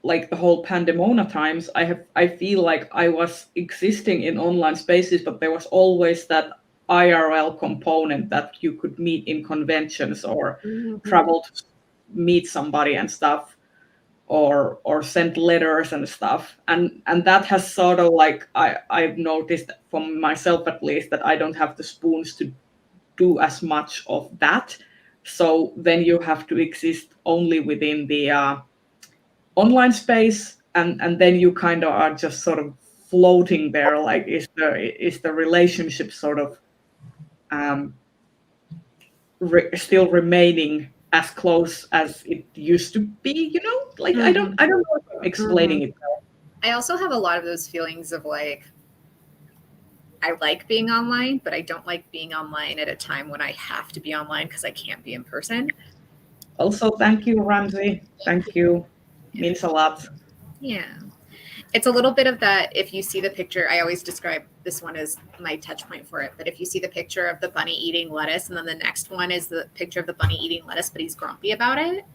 like the whole pandemona times, I feel like I was existing in online spaces, but there was always that IRL component that you could meet in conventions or travel to meet somebody and stuff, or send letters and stuff, and that has sort of like I've noticed for myself at least that I don't have the spoons to do as much of that. So then you have to exist only within the online space, and then you kind of are just sort of floating there, like is the relationship sort of still remaining as close as it used to be, you know? Like I don't know if I'm explaining it well. I also have a lot of those feelings of like, I like being online, but I don't like being online at a time when I have to be online because I can't be in person. Also, thank you, Ramsey. Thank you. Means a lot. Yeah. It's a little bit of that. If you see the picture, I always describe this one as my touch point for it. But if you see the picture of the bunny eating lettuce, and then the next one is the picture of the bunny eating lettuce, but he's grumpy about it,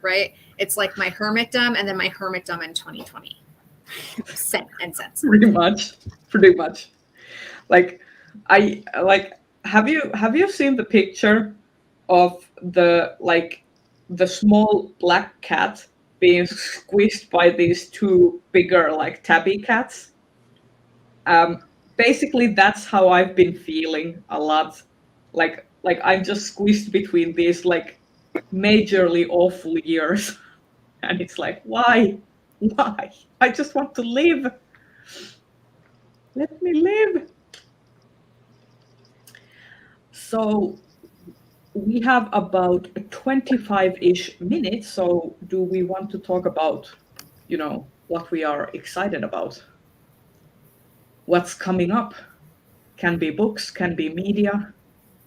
right? It's like my hermitdom and then my hermitdom in 2020. Sense. Pretty much. Like, have you seen the picture of the small black cat being squished by these two bigger like tabby cats? Basically that's how I've been feeling a lot. Like I'm just squished between these like majorly awful years. And it's like, why? I just want to live. Let me live. So we have about 25-ish minutes. So do we want to talk about, what we are excited about? What's coming up? Can be books, can be media,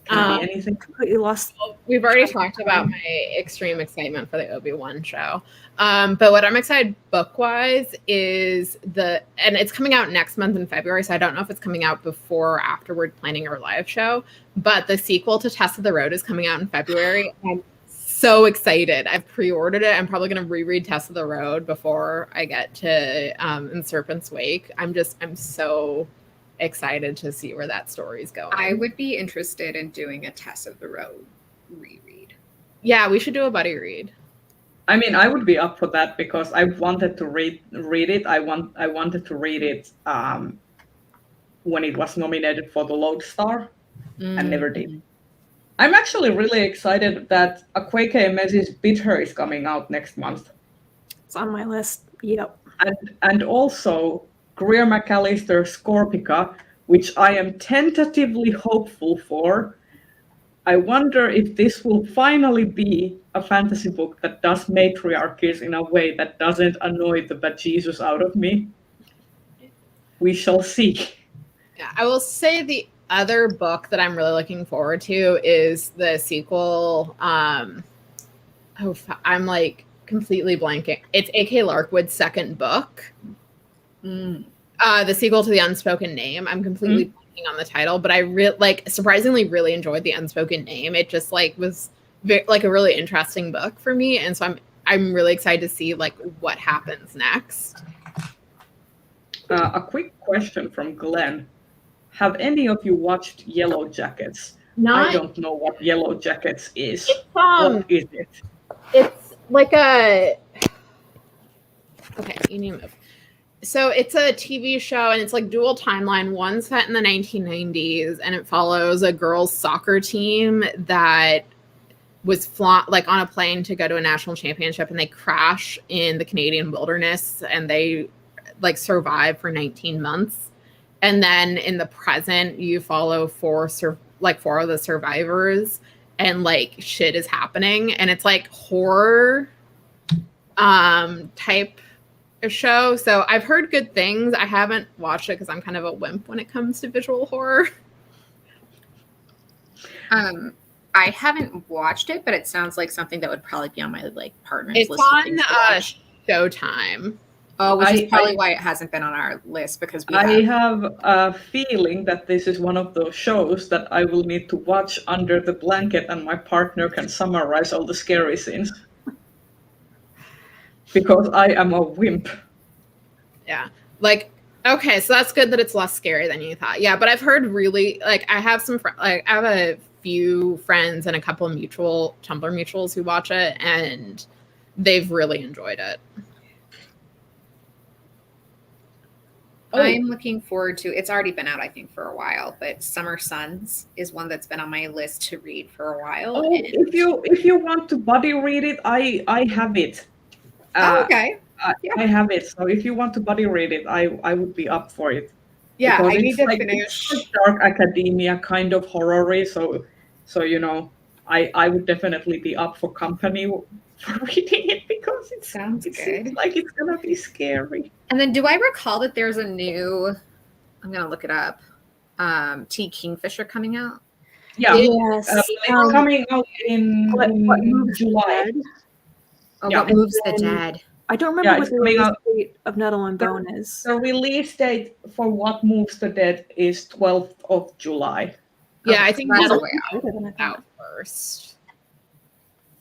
can be anything. Completely lost. We've already talked about my extreme excitement for the Obi-Wan show. But what I'm excited book-wise is and it's coming out next month in February, so I don't know if it's coming out before or after we're planning our live show, but the sequel to Test of the Road is coming out in February. I'm so excited. I've pre-ordered it. I'm probably going to reread Test of the Road before I get to In Serpent's Wake. I'm so excited to see where that story is going. I would be interested in doing a Test of the Road reread. Yeah, we should do a buddy read. I mean, I would be up for that because I wanted to read it. I wanted to read it when it was nominated for the Lodestar and never did. I'm actually really excited that Akwaeke Emezi's Bitter is coming out next month. It's on my list. Yep. And also Greer McAllister's Scorpica, which I am tentatively hopeful for. I wonder if this will finally be a fantasy book that does matriarchies in a way that doesn't annoy the bejesus out of me. We shall see. Yeah, I will say the other book that I'm really looking forward to is the sequel. I'm like completely blanking. It's A.K. Larkwood's second book. The sequel to The Unspoken Name. I'm completely blanking on the title, but I surprisingly really enjoyed The Unspoken Name. It just was a really interesting book for me, and so I'm really excited to see what happens next. A quick question from Glenn. Have any of you watched Yellow Jackets? I don't know what Yellow Jackets is. What is it? It's like a... Okay, you need to move. So it's a TV show, and it's like dual timeline. One set in the 1990s, and it follows a girls' soccer team that was on a plane to go to a national championship, and they crash in the Canadian wilderness, and they survive for 19 months. And then in the present, you follow four of the survivors, and shit is happening, and it's horror type show. So I've heard good things. I haven't watched it because I'm kind of a wimp when it comes to visual horror. I haven't watched it, but it sounds like something that would probably be on my partner's it's list. It's on Showtime. Oh, which is probably why it hasn't been on our list, because I have a feeling that this is one of those shows that I will need to watch under the blanket, and my partner can summarize all the scary scenes. Because I am a wimp. Yeah. Okay, so that's good that it's less scary than you thought. Yeah, but I've heard really, I have some, I have a few friends and a couple of Tumblr mutuals who watch it, and they've really enjoyed it. I'm looking forward to, it's already been out, I think, for a while, but Summer Suns is one that's been on my list to read for a while. Oh, if you want to buddy read it, I have it. Okay. I have it. So if you want to buddy read it, I would be up for it. Yeah, because I need to finish. It's dark academia kind of horror-y, so I would definitely be up for company for reading it because it sounds good. Seems like it's gonna be scary. And then, do I recall that there's a new? I'm gonna look it up. T. Kingfisher coming out. Yeah, yes, it's coming out in July. Oh, yeah. What moves the dead? I don't remember what the release date of Nettle and Bone is. The release date for What Moves the Dead is 12th of July. Yeah, I think that's Nettle out first.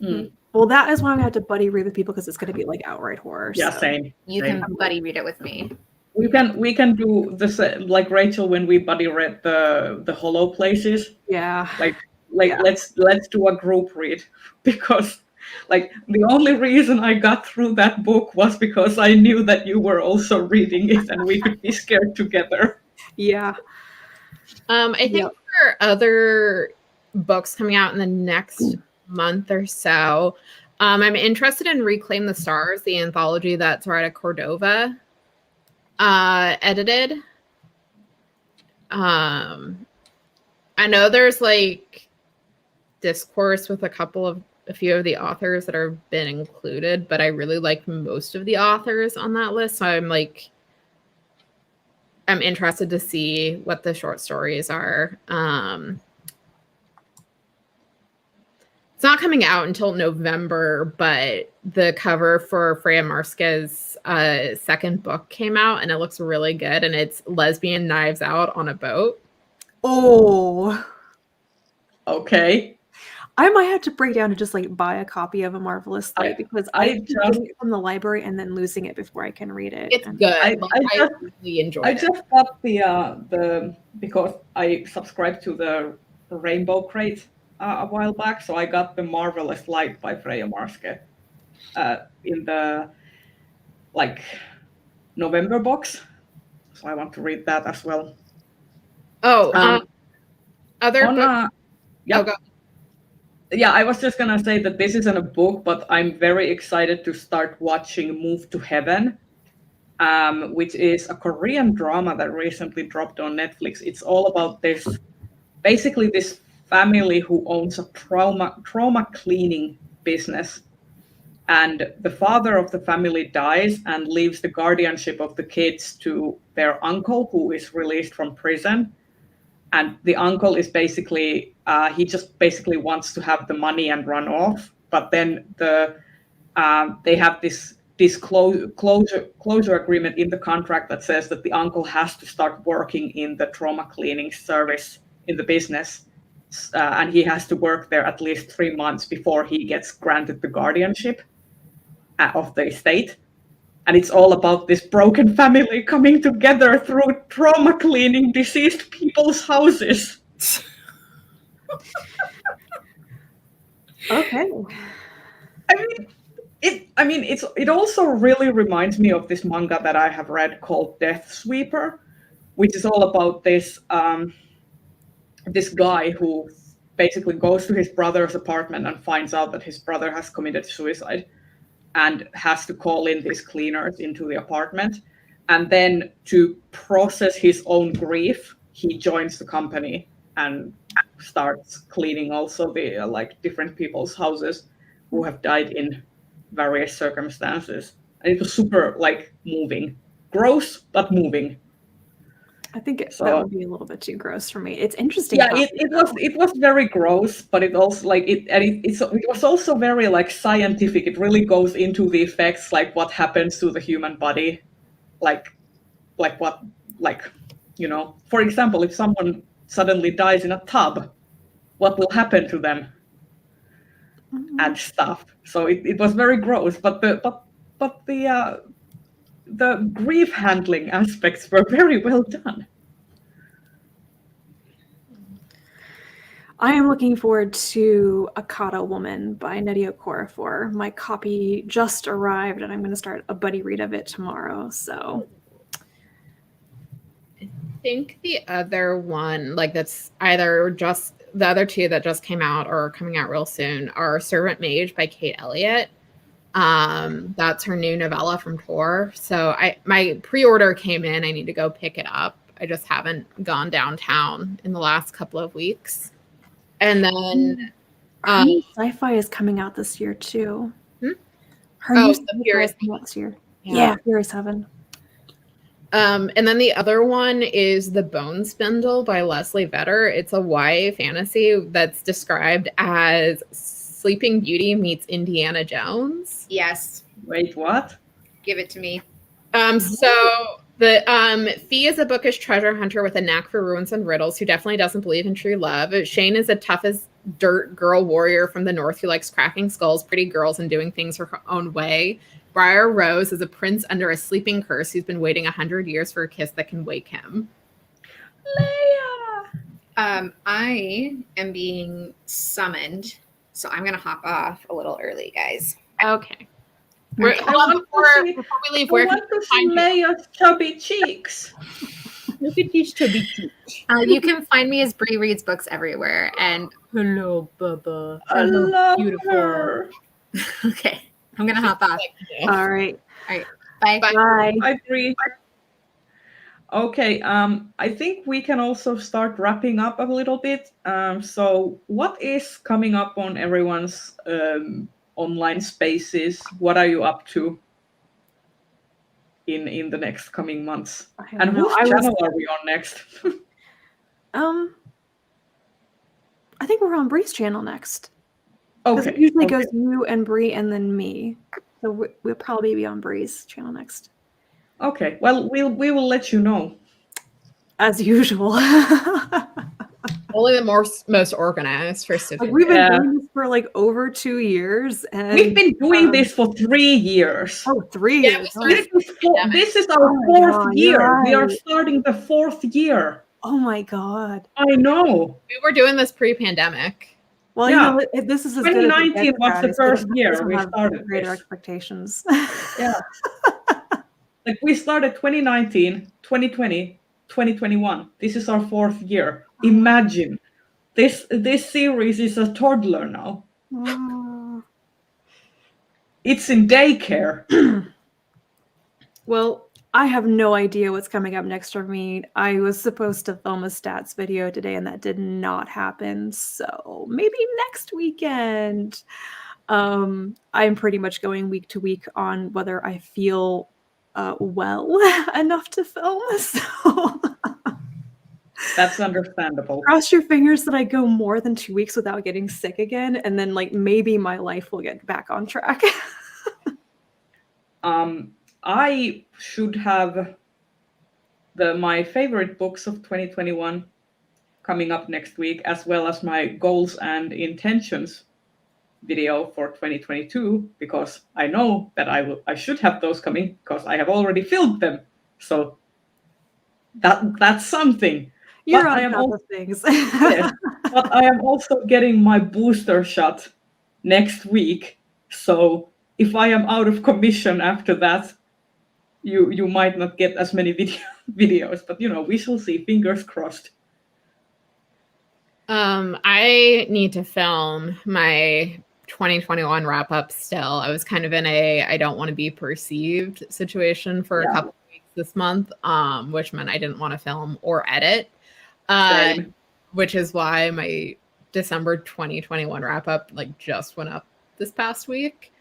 Well, that is why I'm gonna have to buddy read with people because it's gonna be like outright horror. Yeah, so. same. You same. can buddy read it with me. We can do this like Rachel when we buddy read the Hollow Places. Yeah. Like Yeah. let's do a group read, because like the only reason I got through that book was because I knew that you were also reading it and we could be scared together. Yeah. I think for other books coming out in the next month or so, I'm interested in Reclaim the Stars, the anthology that Zoraida Cordova edited. I know there's like discourse with a few of the authors that have been included, but I really like most of the authors on that list. So I'm interested to see what the short stories are. It's not coming out until November, but the cover for Freya Marska's second book came out, and it looks really good. And it's lesbian knives out on a boat. Oh. Okay. I might have to break down and just like buy a copy of A Marvelous Light because I keep getting it from the library and then losing it before I can read it. It's good. I really enjoyed it. I just got the because I subscribed to the Rainbow Crate a while back, so I got The Marvelous Light by Freya Marske in the like November box. So I want to read that as well. Oh, other books. Yeah. Oh, yeah, I was just gonna say that this isn't a book, but I'm very excited to start watching Move to Heaven, which is a Korean drama that recently dropped on Netflix. It's all about this family who owns a trauma cleaning business, and the father of the family dies and leaves the guardianship of the kids to their uncle, who is released from prison. And the uncle is basically, he just basically wants to have the money and run off. But then they have this closure agreement in the contract that says that the uncle has to start working in the trauma cleaning service in the business. And he has to work there at least 3 months before he gets granted the guardianship of the estate. And it's all about this broken family coming together through trauma cleaning deceased people's houses. Okay. It also really reminds me of this manga that I have read called Death Sweeper, which is all about this this guy who basically goes to his brother's apartment and finds out that his brother has committed suicide, and has to call in these cleaners into the apartment. And then to process his own grief, he joins the company and starts cleaning also the different people's houses who have died in various circumstances. And it was super moving. Gross, but moving. I think that would be a little bit too gross for me. It's interesting. Yeah, it was very gross, but it also it was also very scientific. It really goes into the effects, what happens to the human body, for example, if someone suddenly dies in a tub, what will happen to them, and stuff. So it was very gross, but the grief handling aspects were very well done. I am looking forward to Akata Woman by Nnedi Okorafor. My copy just arrived, and I'm going to start a buddy read of it tomorrow. So, I think the other one, that's either just the other two that just came out or coming out real soon, are Servant Mage by Kate Elliott. That's her new novella from Tor. So my pre-order came in. I need to go pick it up. I just haven't gone downtown in the last couple of weeks. And then her new sci-fi is coming out this year too. Her new sci-fi is coming out this year. Yeah, Furious Heaven. And then the other one is The Bone Spindle by Leslie Vedder. It's a YA fantasy that's described as Sleeping Beauty meets Indiana Jones. Yes. Wait, what? Give it to me. So the Fee is a bookish treasure hunter with a knack for ruins and riddles who definitely doesn't believe in true love. Shane is a tough as dirt girl warrior from the north who likes cracking skulls, pretty girls, and doing things her own way. Briar Rose is a prince under a sleeping curse who's been waiting 100 years for a kiss that can wake him. Leia! I am being summoned, so I'm going to hop off a little early, guys. Okay. I want Before we leave, I where can want to we see find you? Leia's chubby cheeks. Look at these chubby cheeks. You can find me as Bree Reads Books everywhere. And Hello, Bubba. I Hello, love beautiful. her. okay, I'm going to hop off. All right. Bye. Bye. I agree. Okay, I think we can also start wrapping up a little bit. So what is coming up on everyone's online spaces? What are you up to in the next coming months? And whose channel are we on next? I think we're on Bree's channel next. Because Okay. it usually goes you and Bree and then me. So we'll probably be on Bree's channel next. Okay. Well, we will let you know. As usual. Only the most organized for Sophie. We've been doing this for like over 2 years. And We've been doing this for 3 years. Oh, 3 Yeah, years. This is our fourth year. right. We are starting the 4th year. Oh my God. I know. We were doing this pre-pandemic. Well, Yeah. you know, this is as good as it 2019 gets, was the guys. first We year don't we have started greater this. expectations. Yeah. Like we started 2019, 2020, 2021. This is our 4th year. Imagine. This series is a toddler now. Oh. It's in daycare. Well, I have no idea what's coming up next for me. I was supposed to film a stats video today and that did not happen. So maybe next weekend. I'm pretty much going week to week on whether I feel well enough to film. So That's understandable. cross your fingers that I go more than 2 weeks without getting sick again. And then like maybe my life will get back on track. I should have my favorite books of 2021 coming up next week, as well as my goals and intentions video for 2022, because I know that I should have those coming because I have already filmed them. So that's something. You're But on I am top also, of things. yes, but I am also getting my booster shot next week. So if I am out of commission after that, you might not get as many videos, but we shall see. Fingers crossed. I need to film my 2021 wrap up still. I was kind of in a I don't want to be perceived situation for a couple of weeks this month, which meant I didn't want to film or edit. Which is why my December 2021 wrap up like just went up this past week.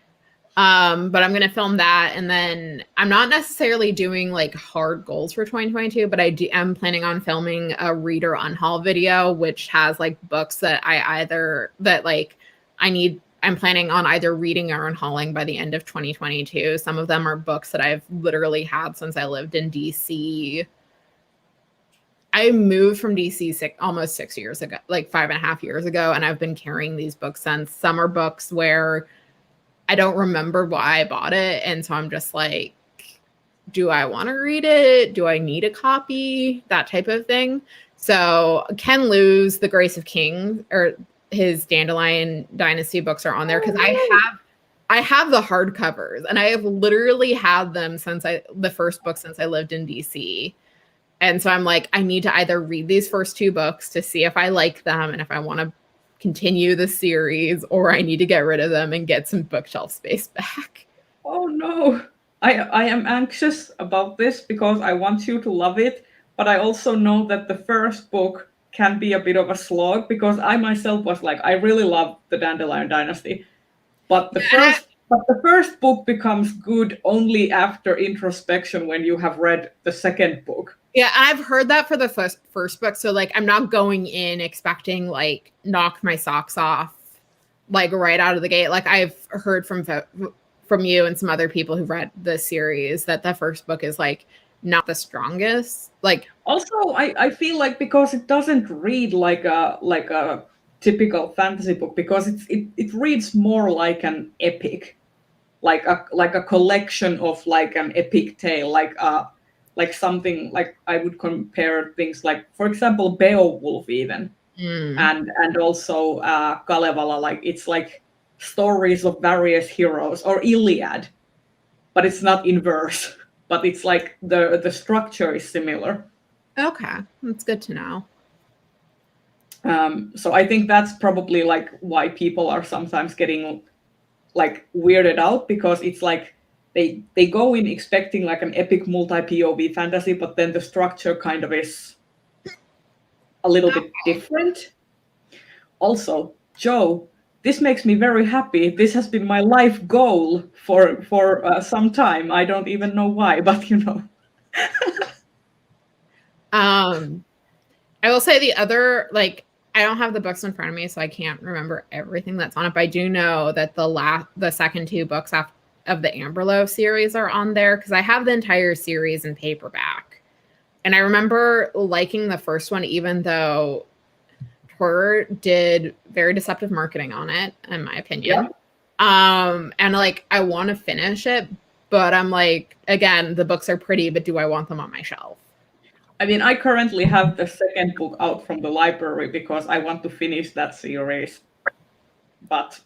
But I'm going to film that. And then I'm not necessarily doing like hard goals for 2022, but I'm planning on filming a reader unhaul video, which has like books that I'm planning on either reading or unhauling by the end of 2022. Some of them are books that I've literally had since I lived in DC. I moved from DC almost 6 years ago, like 5.5 years ago. And I've been carrying these books since. Some are books where I don't remember why I bought it. And so I'm just like, do I want to read it? Do I need a copy? That type of thing. So Ken Liu's The Grace of Kings, or his Dandelion Dynasty books are on there because I have the hardcovers and I have literally had them since the first book since I lived in DC. And so I'm like, I need to either read these first 2 books to see if I like them and if I want to continue the series, or I need to get rid of them and get some bookshelf space back. Oh no. I am anxious about this because I want you to love it, but I also know that the first book can be a bit of a slog because I myself was like, I really love the Dandelion Dynasty, but the first book becomes good only after introspection when you have read the second book. Yeah, I've heard that for the first book. So like I'm not going in expecting like knock my socks off like right out of the gate. Like I've heard from you and some other people who've read the series that the first book is like not the strongest. Like also I feel like because it doesn't read like a typical fantasy book because it reads more like an epic, like a collection of like an epic tale, like something like I would compare things like, for example, Beowulf even, and also Kalevala. Like it's like stories of various heroes, or Iliad, but it's not in verse. But it's like the structure is similar. Okay, that's good to know. So I think that's probably like why people are sometimes getting like weirded out, because it's like they go in expecting like an epic multi-POV fantasy, but then the structure kind of is a little bit different. Also, Joe, this makes me very happy. This has been my life goal for some time. I don't even know why, but you know. I will say the other, like, I don't have the books in front of me, so I can't remember everything that's on it. But I do know that the second two books of the Amberlow series are on there, because I have the entire series in paperback. And I remember liking the first one, even though Tor did very deceptive marketing on it, in my opinion. Yeah. And like, I want to finish it, but I'm like, again, the books are pretty, but do I want them on my shelf? I mean, I currently have the second book out from the library because I want to finish that series. But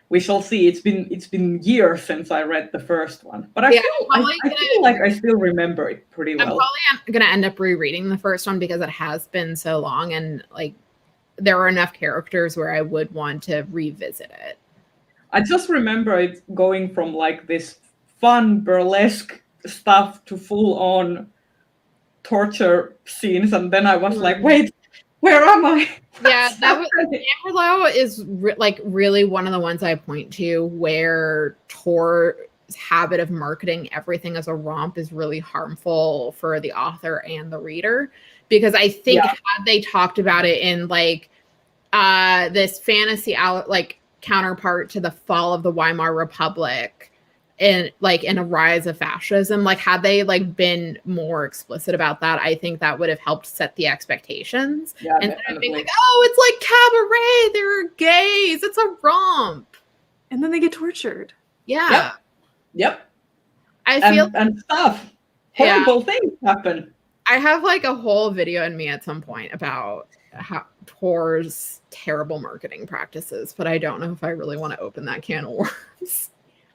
we shall see. It's been years since I read the first one, but I feel like I still remember it pretty well. I'm probably gonna end up rereading the first one because it has been so long, and like there are enough characters where I would want to revisit it. I just remember it going from like this fun burlesque stuff to full on torture scenes, and then I was like, wait, where am I? Yeah, that was Amberlow is like really one of the ones I point to where Tor's habit of marketing everything as a romp is really harmful for the author and the reader, because I think had they talked about it in like this fantasy like counterpart to the fall of the Weimar Republic and like in a rise of fascism, like had they like been more explicit about that, I think that would have helped set the expectations. Yeah, and then being like, oh, it's like cabaret, they're gays, it's a romp, and then they get tortured. Yeah. Yep. I feel and stuff. Horrible things happen. I have like a whole video in me at some point about how Tor's terrible marketing practices, but I don't know if I really want to open that can of worms.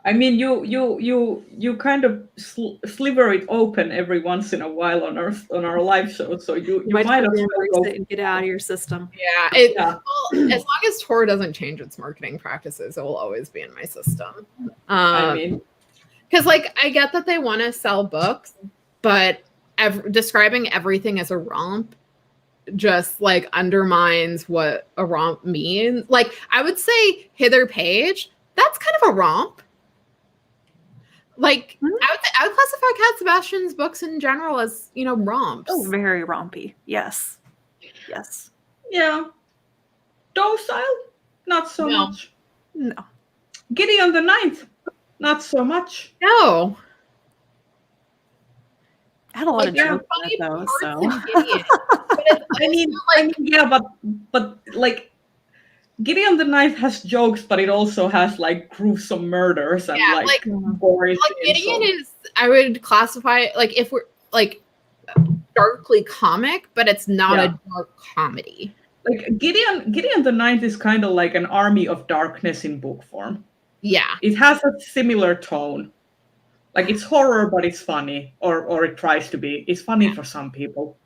I mean, you kind of sliver it open every once in a while on our live show, so you might as well embrace it and get it out of your system. Yeah, well, as long as Tor doesn't change its marketing practices, it will always be in my system. I mean, because like I get that they want to sell books, but describing everything as a romp just like undermines what a romp means. Like I would say Hither Page, that's kind of a romp. Like I would classify Cat Sebastian's books in general as, you know, romps. Oh, very rompy. Yes. Yeah. Docile, not so much. No. Gideon the Ninth, not so much. No. I had a lot of jokes in it though, so. I mean, yeah, but like Gideon the Ninth has jokes, but it also has like gruesome murders and gory. Like Gideon is, I would classify like if we're like darkly comic, but it's not a dark comedy. Like Gideon the Ninth is kind of like an army of darkness in book form. Yeah, it has a similar tone. Like it's horror, but it's funny, or it tries to be. It's funny for some people.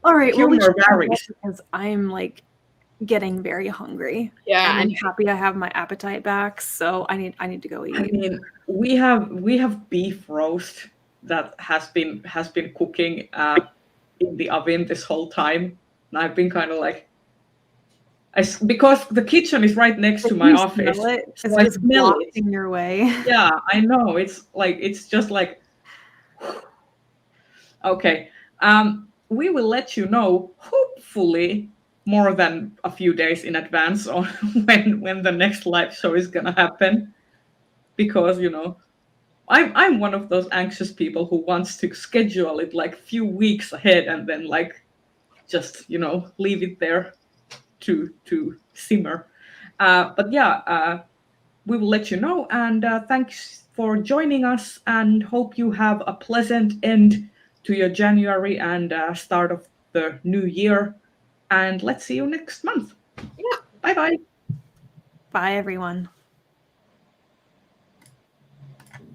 All right, humor varies because I'm like getting very hungry. Yeah, and I'm happy I have my appetite back, so I need to go eat. I mean, we have beef roast that has been cooking in the oven this whole time, and I've been kind of like, because the kitchen is right next to my office. So I smell it in your way. Yeah, I know. It's just like okay. We will let you know, hopefully more than a few days in advance on when the next live show is gonna happen, because you know I'm one of those anxious people who wants to schedule it like few weeks ahead and then like just leave it there to simmer. But yeah, we will let you know. And thanks for joining us. And hope you have a pleasant end to your January and start of the new year. And let's see you next month. Yeah. Bye bye. Bye, everyone.